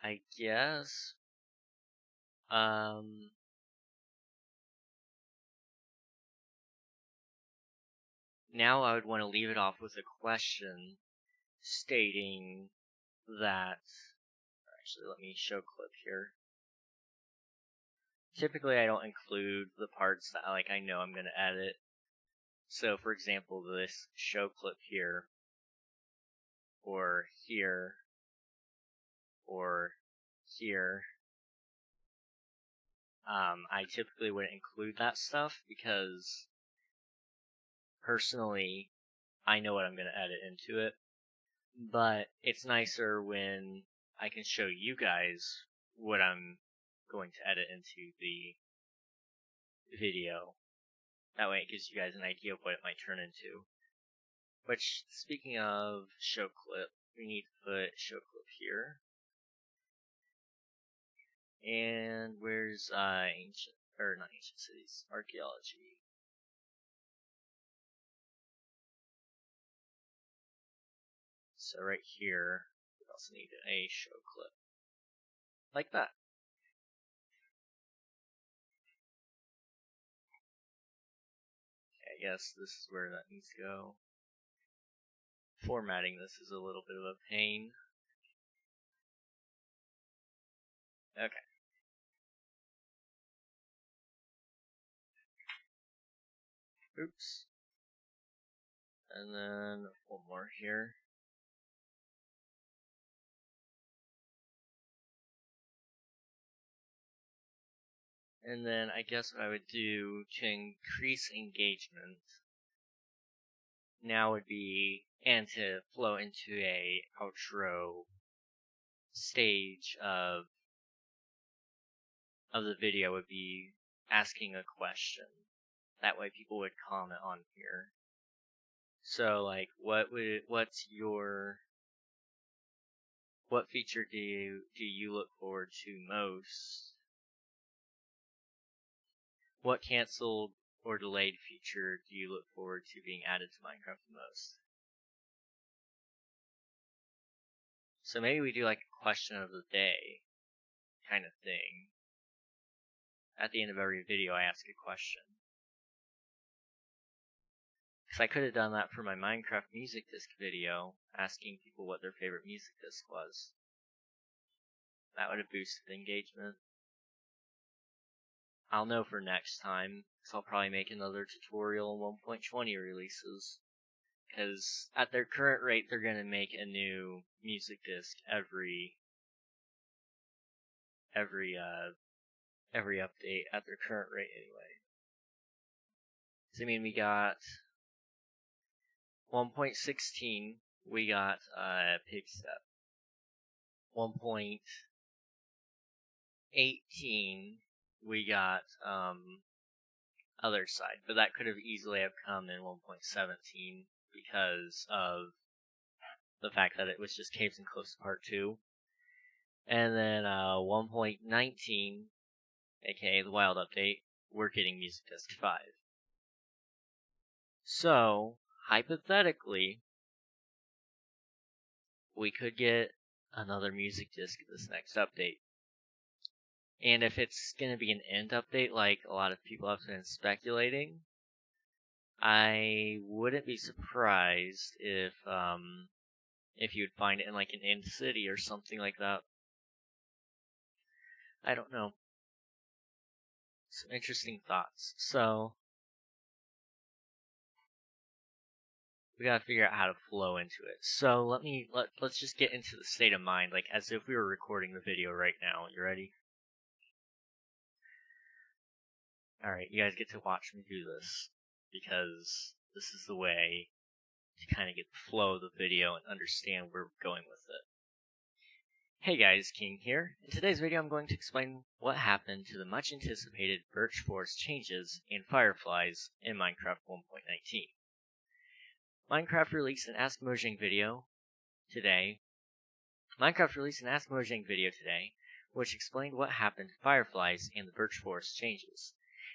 I guess, now I would want to leave it off with a question stating that, actually let me show clip here. Typically I don't include the parts that I know I'm going to edit. So for example, this show clip here, or here, or here, I typically wouldn't include that stuff because personally I know what I'm going to edit into it. But it's nicer when I can show you guys what I'm going to edit into the video. That way it gives you guys an idea of what it might turn into. Which, speaking of show clip, we need to put show clip here. And where's not ancient cities, archaeology. So right here, we also need a show clip. Like that. Okay, I guess this is where that needs to go. Formatting this is a little bit of a pain. Okay. Oops. And then one more here. And then I guess what I would do to increase engagement now would be, and to flow into a outro stage of the video, would be asking a question. That way people would comment on here. So like, what feature do you look forward to most? What canceled or delayed feature do you look forward to being added to Minecraft the most? So maybe we do like a question of the day kind of thing. At the end of every video I ask a question. Because I could have done that for my Minecraft music disc video, asking people what their favorite music disc was. That would have boosted engagement. I'll know for next time, because I'll probably make another tutorial in 1.20 releases. Because at their current rate, they're going to make a new music disc every update at their current rate anyway. So I mean, we got 1.16, we got Pig Step. 1.18, we got other side, but that could have easily have come in 1.17 because of the fact that it was just Caves and Cliffs Part 2. And then 1.19, aka the Wild Update, we're getting Music Disc 5. So, hypothetically, we could get another music disc this next update. And if it's going to be an end update like a lot of people have been speculating, I wouldn't be surprised if you would find it in like an end city or something like that. I don't know. Some interesting thoughts. So, we gotta figure out how to flow into it. So let's just get into the state of mind, like as if we were recording the video right now. You ready? Alright, you guys get to watch me do this, because this is the way to kind of get the flow of the video and understand where we're going with it. Hey guys, King here. In today's video I'm going to explain what happened to the much anticipated Birch Forest changes in Fireflies in Minecraft 1.19. Minecraft released an Ask Mojang video today. Which explained what happened to fireflies and the birch forest changes.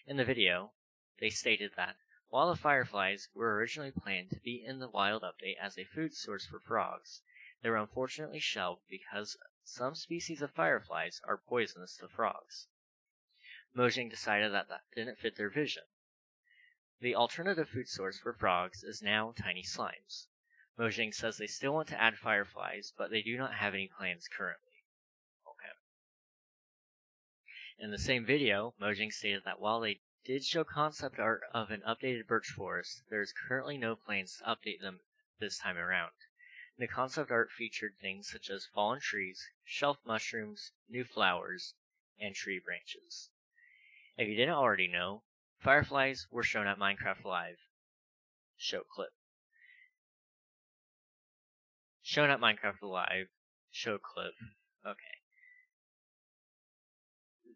In the video, they stated that while the fireflies were originally planned to be in the wild update as a food source for frogs, they were unfortunately shelved because some species of fireflies are poisonous to frogs. Mojang decided that didn't fit their vision. The alternative food source for frogs is now tiny slimes. Mojang says they still want to add fireflies, but they do not have any plans currently. Okay. In the same video, Mojang stated that while they did show concept art of an updated birch forest, there is currently no plans to update them this time around. The concept art featured things such as fallen trees, shelf mushrooms, new flowers, and tree branches. If you didn't already know, fireflies were shown at Minecraft Live. Show clip. Shown at Minecraft Live. Show clip. Okay.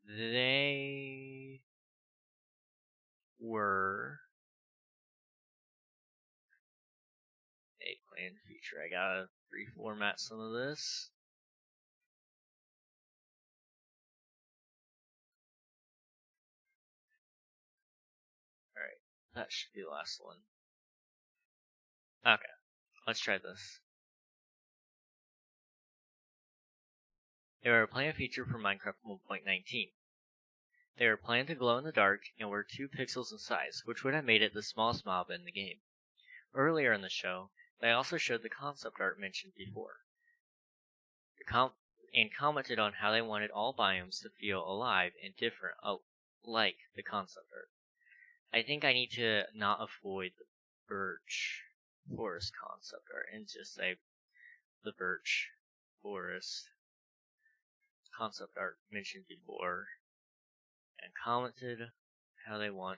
They were a planned feature. I gotta reformat some of this. Alright, that should be the last one. Okay, let's try this. They were a planned feature for Minecraft 1.19. They were planned to glow in the dark and were 2 pixels in size, which would have made it the smallest mob in the game. Earlier in the show, they also showed the concept art mentioned before, and commented on how they wanted all biomes to feel alive and different, like the concept art. I think I need to not avoid the birch forest concept art and just say the birch forest concept art mentioned before, and commented how they want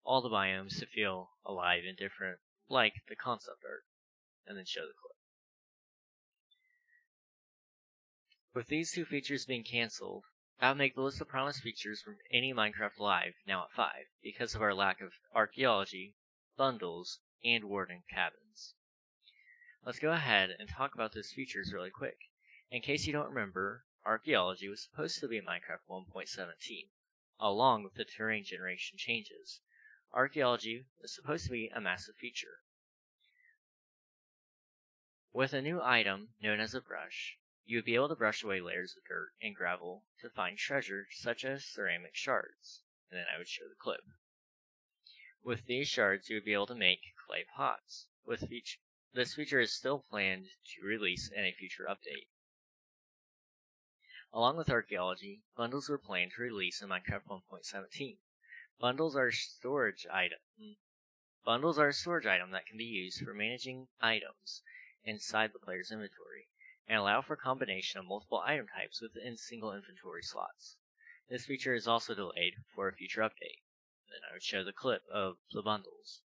all the biomes to feel alive and different, like the concept art, and then show the clip. With these 2 features being cancelled, that would make the list of promised features from any Minecraft Live now at 5, because of our lack of archaeology, bundles, and warden cabins. Let's go ahead and talk about those features really quick. In case you don't remember, archaeology was supposed to be in Minecraft 1.17, along with the terrain generation changes. Archaeology was supposed to be a massive feature. With a new item known as a brush, you would be able to brush away layers of dirt and gravel to find treasure such as ceramic shards, and then I would show the clip. With these shards, you would be able to make clay pots. This feature is still planned to release in a future update. Along with archaeology, bundles were planned to release in Minecraft 1.17. Bundles are a storage item that can be used for managing items inside the player's inventory, and allow for combination of multiple item types within single inventory slots. This feature is also delayed for a future update. Then I would show the clip of the bundles.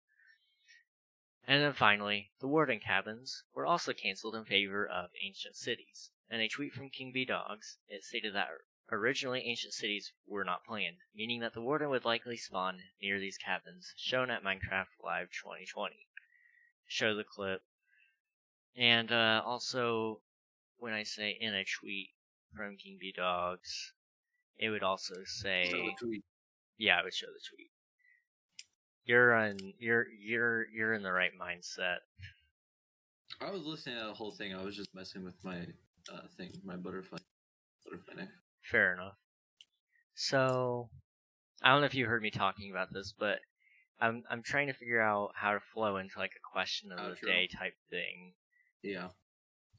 And then finally, the warden cabins were also cancelled in favor of ancient cities. In a tweet from King B Dogs, it stated that originally ancient cities were not planned, meaning that the warden would likely spawn near these cabins, shown at Minecraft Live 2020. Show the clip. And also, when I say in a tweet from King B Dogs, it would also say,
Show the tweet.
Yeah, I would show the tweet. You're in the right mindset.
I was listening to the whole thing. I was just messing with my my butterfly knife.
Fair enough. So, I don't know if you heard me talking about this, but I'm trying to figure out how to flow into like a question of the day type thing.
Yeah.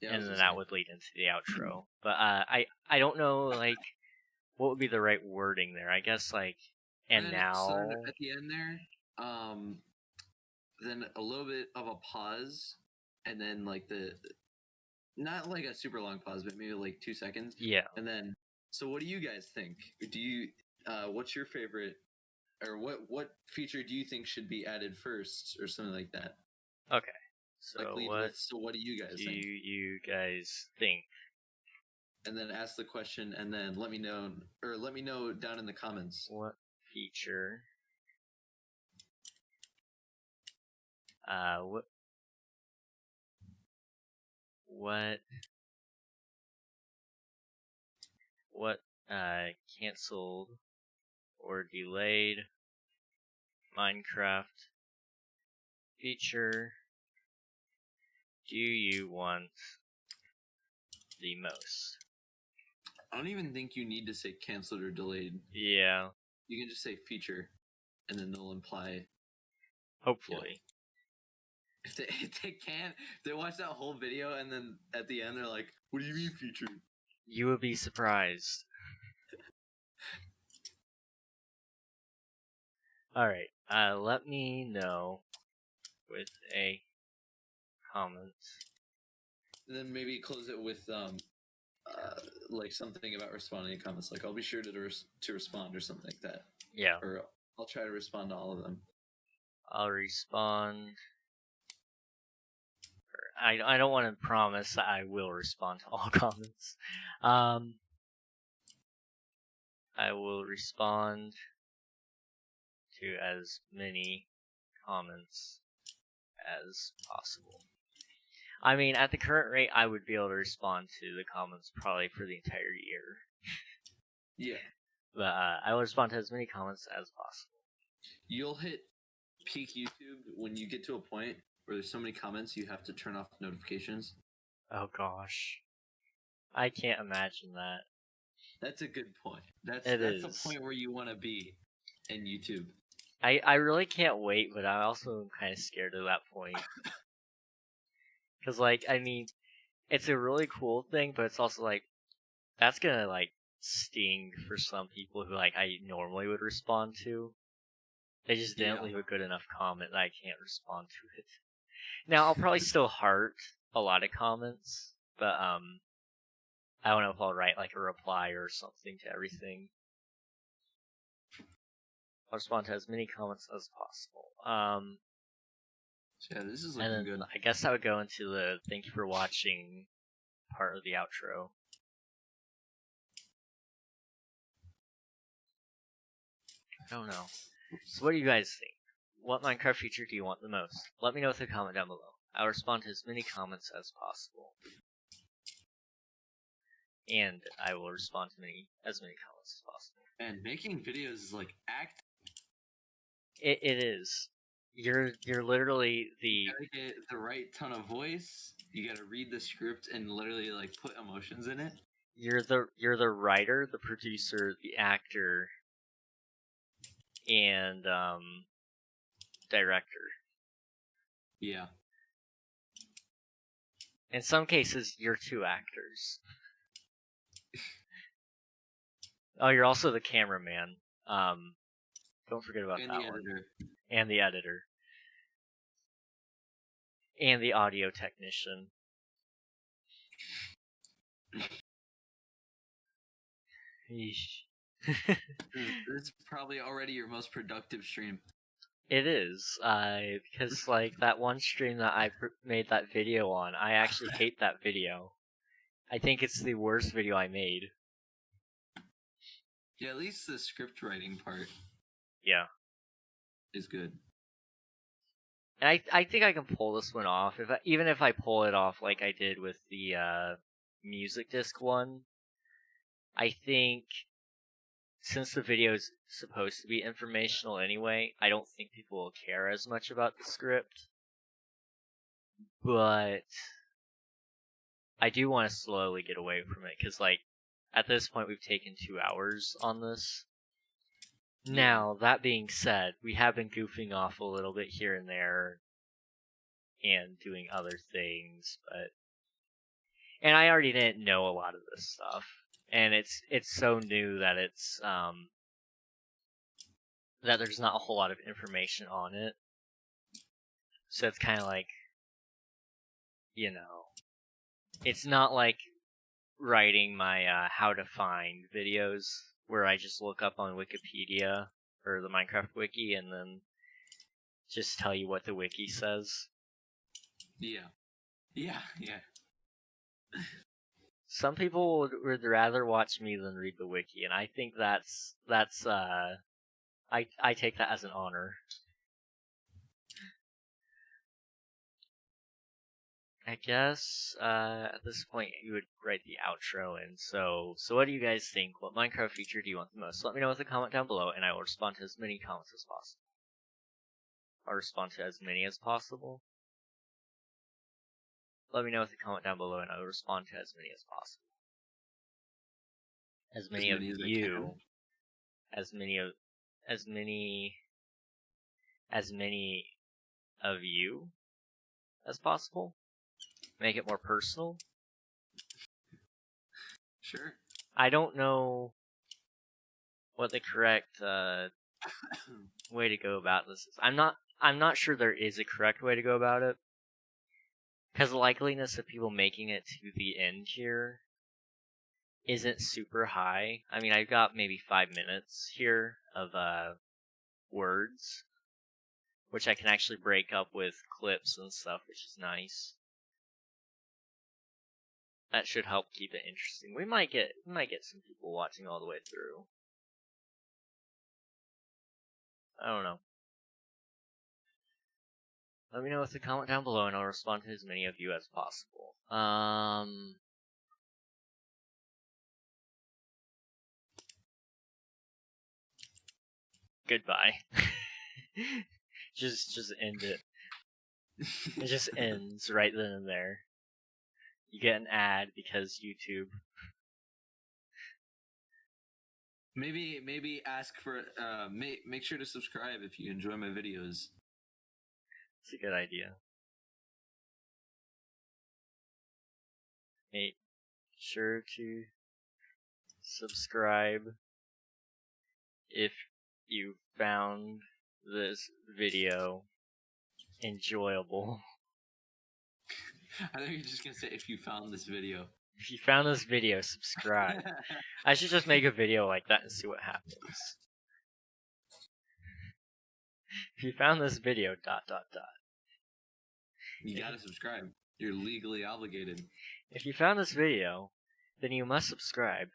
And then that would lead into the outro. But I don't know like what would be the right wording there. I guess like and now
sort of at the end there, then a little bit of a pause, and then like not like a super long pause, but maybe like 2 seconds.
Yeah.
And then, so what do you guys think? Do you what's your favorite, or what feature do you think should be added first, or something like that?
Okay. So
what do you guys think?
You guys think?
And then ask the question, and then let me know down in the comments.
What feature? what canceled or delayed Minecraft feature do you want the most?
I don't even think you need to say canceled or delayed.
Yeah.
You can just say feature, and then they'll imply.
Hopefully.
Yeah. If they watch that whole video and then at the end they're like, "What do you mean feature?"
You would be surprised. Alright, let me know with a comment.
And then maybe close it with like something about responding to comments, like I'll be sure to respond or something like that.
Yeah.
Or I'll try to respond to all of them.
I'll respond. I don't want to promise that I will respond to all comments. I will respond to as many comments as possible. I mean, at the current rate, I would be able to respond to the comments probably for the entire year.
Yeah.
But I will respond to as many comments as possible.
You'll hit peak YouTube when you get to a point where there's so many comments you have to turn off notifications.
Oh gosh. I can't imagine that.
That's a good point. That's the point where you want to be in YouTube.
I really can't wait, but I also am kind of scared of that point. Because, like, I mean, it's a really cool thing, but it's also, like, that's gonna, like, sting for some people who, like, I normally would respond to. They just didn't leave a good enough comment that I can't respond to it. Now, I'll probably still heart a lot of comments, but, I don't know if I'll write, like, a reply or something to everything. I'll respond to as many comments as possible.
Yeah, this is looking good.
I guess I would go into the thank you for watching part of the outro. I don't know. So what do you guys think? What Minecraft feature do you want the most? Let me know with a comment down below. I'll respond to as many comments as possible. And I will respond to as many comments as possible.
And making videos is like act.
It is. You're literally the.
You gotta get the right tone of voice. You gotta read the script and literally like put emotions in it.
You're the writer, the producer, the actor, and director.
Yeah.
In some cases, you're two actors. Oh, you're also the cameraman. Don't forget about that one. And the editor. And the audio technician.
This is probably already your most productive stream.
It is, because like that one stream that I made that video on, I actually hate that video. I think it's the worst video I made.
Yeah, at least the script writing part.
Yeah.
Is good.
And I think I can pull this one off, even if I pull it off like I did with the music disc one. I think since the video is supposed to be informational anyway, I don't think people will care as much about the script. But I do want to slowly get away from it, because like at this point we've taken 2 hours on this. Now, that being said, we have been goofing off a little bit here and there and doing other things, and I already didn't know a lot of this stuff. And it's so new that it's that there's not a whole lot of information on it. So it's kind of like, you know, it's not like writing my how to find videos where I just look up on Wikipedia or the Minecraft wiki and then just tell you what the wiki says.
Yeah.
Some people would rather watch me than read the wiki, and I think that's I take that as an honor. I guess at this point you would write the outro in. So what do you guys think? What Minecraft feature do you want the most? Let me know with a comment down below, and I will respond to as many comments as possible. I'll respond to as many as possible. Let me know with a comment down below, and I will respond to as many as possible. As many of you, as many of you as possible. Make it more personal.
Sure.
I don't know what the correct way to go about this is. I'm not sure there is a correct way to go about it, because the likeliness of people making it to the end here isn't super high. I mean, I've got maybe 5 minutes here of words, which I can actually break up with clips and stuff, which is nice. That should help keep it interesting. We might get some people watching all the way through. I don't know. Let me know with a comment down below, and I'll respond to as many of you as possible. Goodbye. just end it. It just ends right then and there. You get an ad because YouTube.
Maybe ask for make sure to subscribe if you enjoy my videos.
It's a good idea. Make sure to subscribe if you found this video enjoyable.
I think you're just gonna say if you found this video.
If you found this video, subscribe. I should just make a video like that and see what happens. If you found this video, ...
You gotta subscribe. You're legally obligated.
If you found this video, then you must subscribe.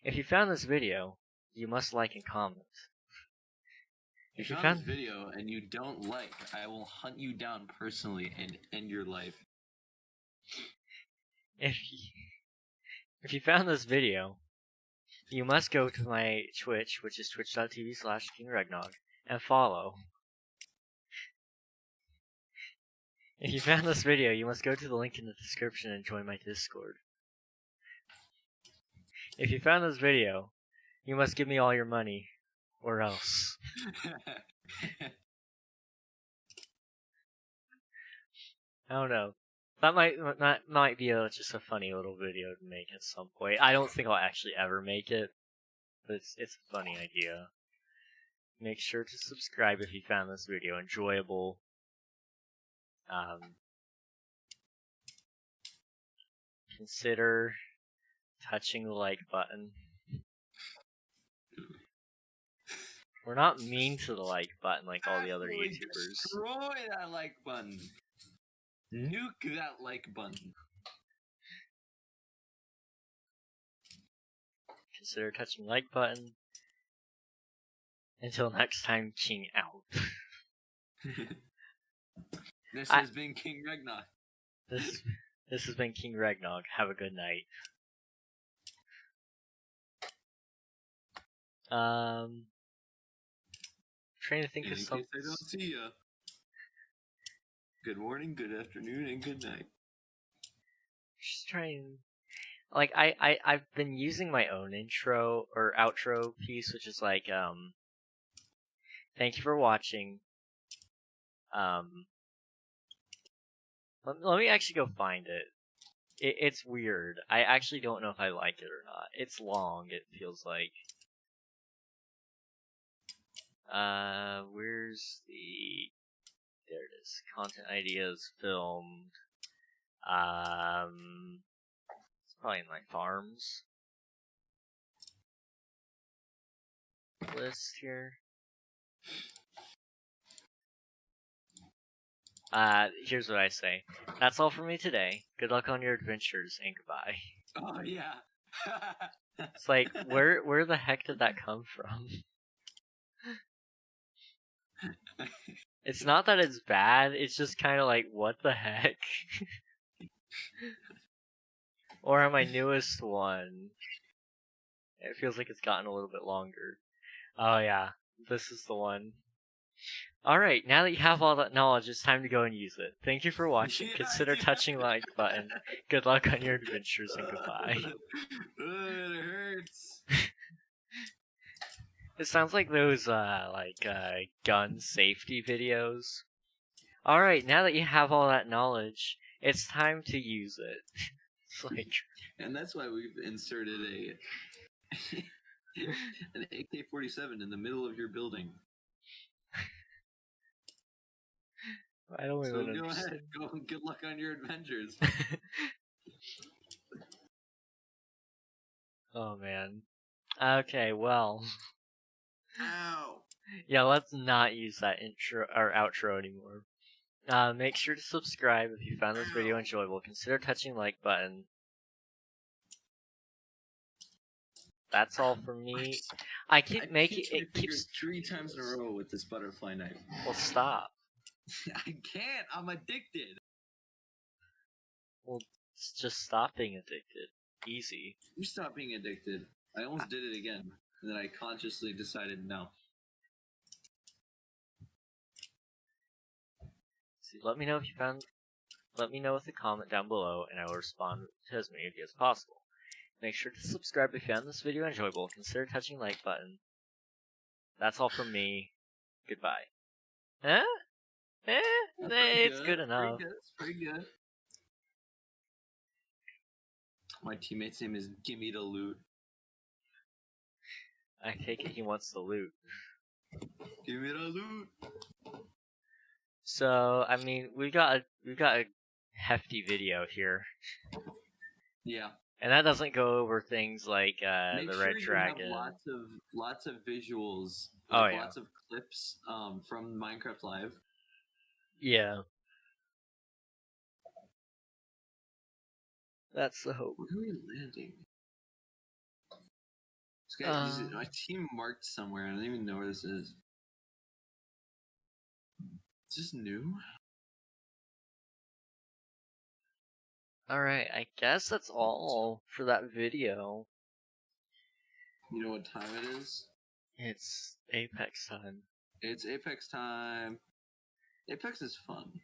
If you found this video, you must like and comment.
If you found this video and you don't like, I will hunt you down personally and end your life.
If you found this video, you must go to my Twitch, which is twitch.tv/KingRegnog, and follow. If you found this video, you must go to the link in the description and join my Discord. If you found this video, you must give me all your money, or else. I don't know. That might be just a funny little video to make at some point. I don't think I'll actually ever make it, but it's a funny idea. Make sure to subscribe if you found this video enjoyable. Consider touching the like button. We're not mean to the like button like all the other YouTubers.
Destroy that like button. Nuke that like button.
Consider touching like button. Until next time, King out.
This has been King Regnog.
This has been King Regnog. Have a good night. Trying to think of something.
In case I don't see ya. Good morning, good afternoon, and good night.
Just trying. Like I've been using my own intro or outro piece, which is like thank you for watching. Let me actually go find it. It's weird. I actually don't know if I like it or not. It's long, it feels like. Where's the... There it is. Content ideas filmed. It's probably in my farms list here. Here's what I say. That's all for me today. Good luck on your adventures, and goodbye.
Oh, yeah.
It's like, where the heck did that come from? It's not that it's bad, it's just kind of like, what the heck? Or on my newest one. It feels like it's gotten a little bit longer. Oh yeah, this is the one. Alright, now that you have all that knowledge, it's time to go and use it. Thank you for watching. Consider touching like button. Good luck on your adventures and goodbye.
It hurts.
It sounds like those gun safety videos. Alright, now that you have all that knowledge, it's time to use it. It's like,
and that's why we've inserted an AK-47 in the middle of your building.
I don't
So
even
go
understand.
ahead, go and good luck on your adventures.
Oh man. Okay, well.
Ow.
Yeah, let's not use that intro or outro anymore. Make sure to subscribe if you found this video enjoyable. Consider touching the like button. That's all for me. I keep making it keeps
3 times in a row with this butterfly knife.
Well, stop.
I can't. I'm addicted.
Well, just stop being addicted. Easy.
You stop being addicted. I almost did it again, and then I consciously decided no.
See, let me know if you found. Let me know with a comment down below, and I will respond to as many of you as possible. Make sure to subscribe if you found this video enjoyable. Consider touching the like button. That's all from me. Goodbye. Huh? It's good enough.
It's pretty good. My teammate's name is Gimme the Loot.
I take it he wants the loot.
Give me the loot.
So, I mean, we've got a hefty video here.
Yeah.
And that doesn't go over things like
Make
the
sure
Red
you
Dragon.
have lots of visuals.
Oh,
Like
yeah.
Lots of clips from Minecraft Live.
Yeah. That's the hope.
Where are we landing? This guy, my team marked somewhere. I don't even know where this is. Is this new?
Alright, I guess that's all for that video.
You know what time it is?
It's Apex time.
It's Apex time. Apex is fun.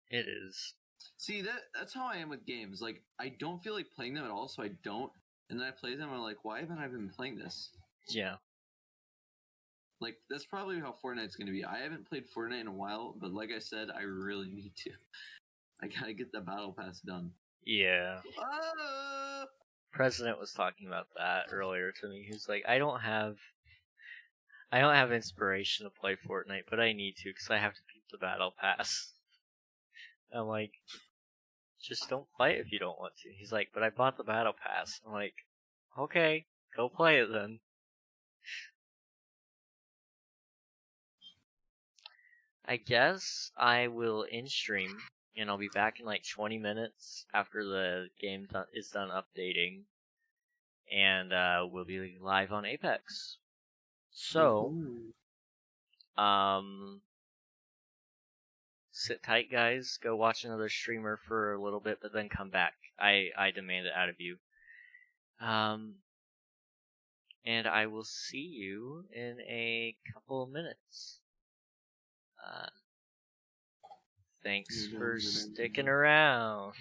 It is.
See, that's how I am with games. Like, I don't feel like playing them at all, so I don't. And then I play them, and I'm like, why haven't I been playing this?
Yeah.
Like, that's probably how Fortnite's going to be. I haven't played Fortnite in a while, but like I said, I really need to. I gotta get the battle pass done.
Yeah. President was talking about that earlier to me. He's like, I don't have inspiration to play Fortnite, but I need to because I have to beat the battle pass. I'm like, just don't play it if you don't want to. He's like, but I bought the battle pass. I'm like, okay, go play it then. I guess I will end stream, and I'll be back in like 20 minutes after the game is done updating, and we'll be live on Apex. So, sit tight, guys. Go watch another streamer for a little bit, but then come back. I demand it out of you. And I will see you in a couple of minutes. Thanks for sticking around.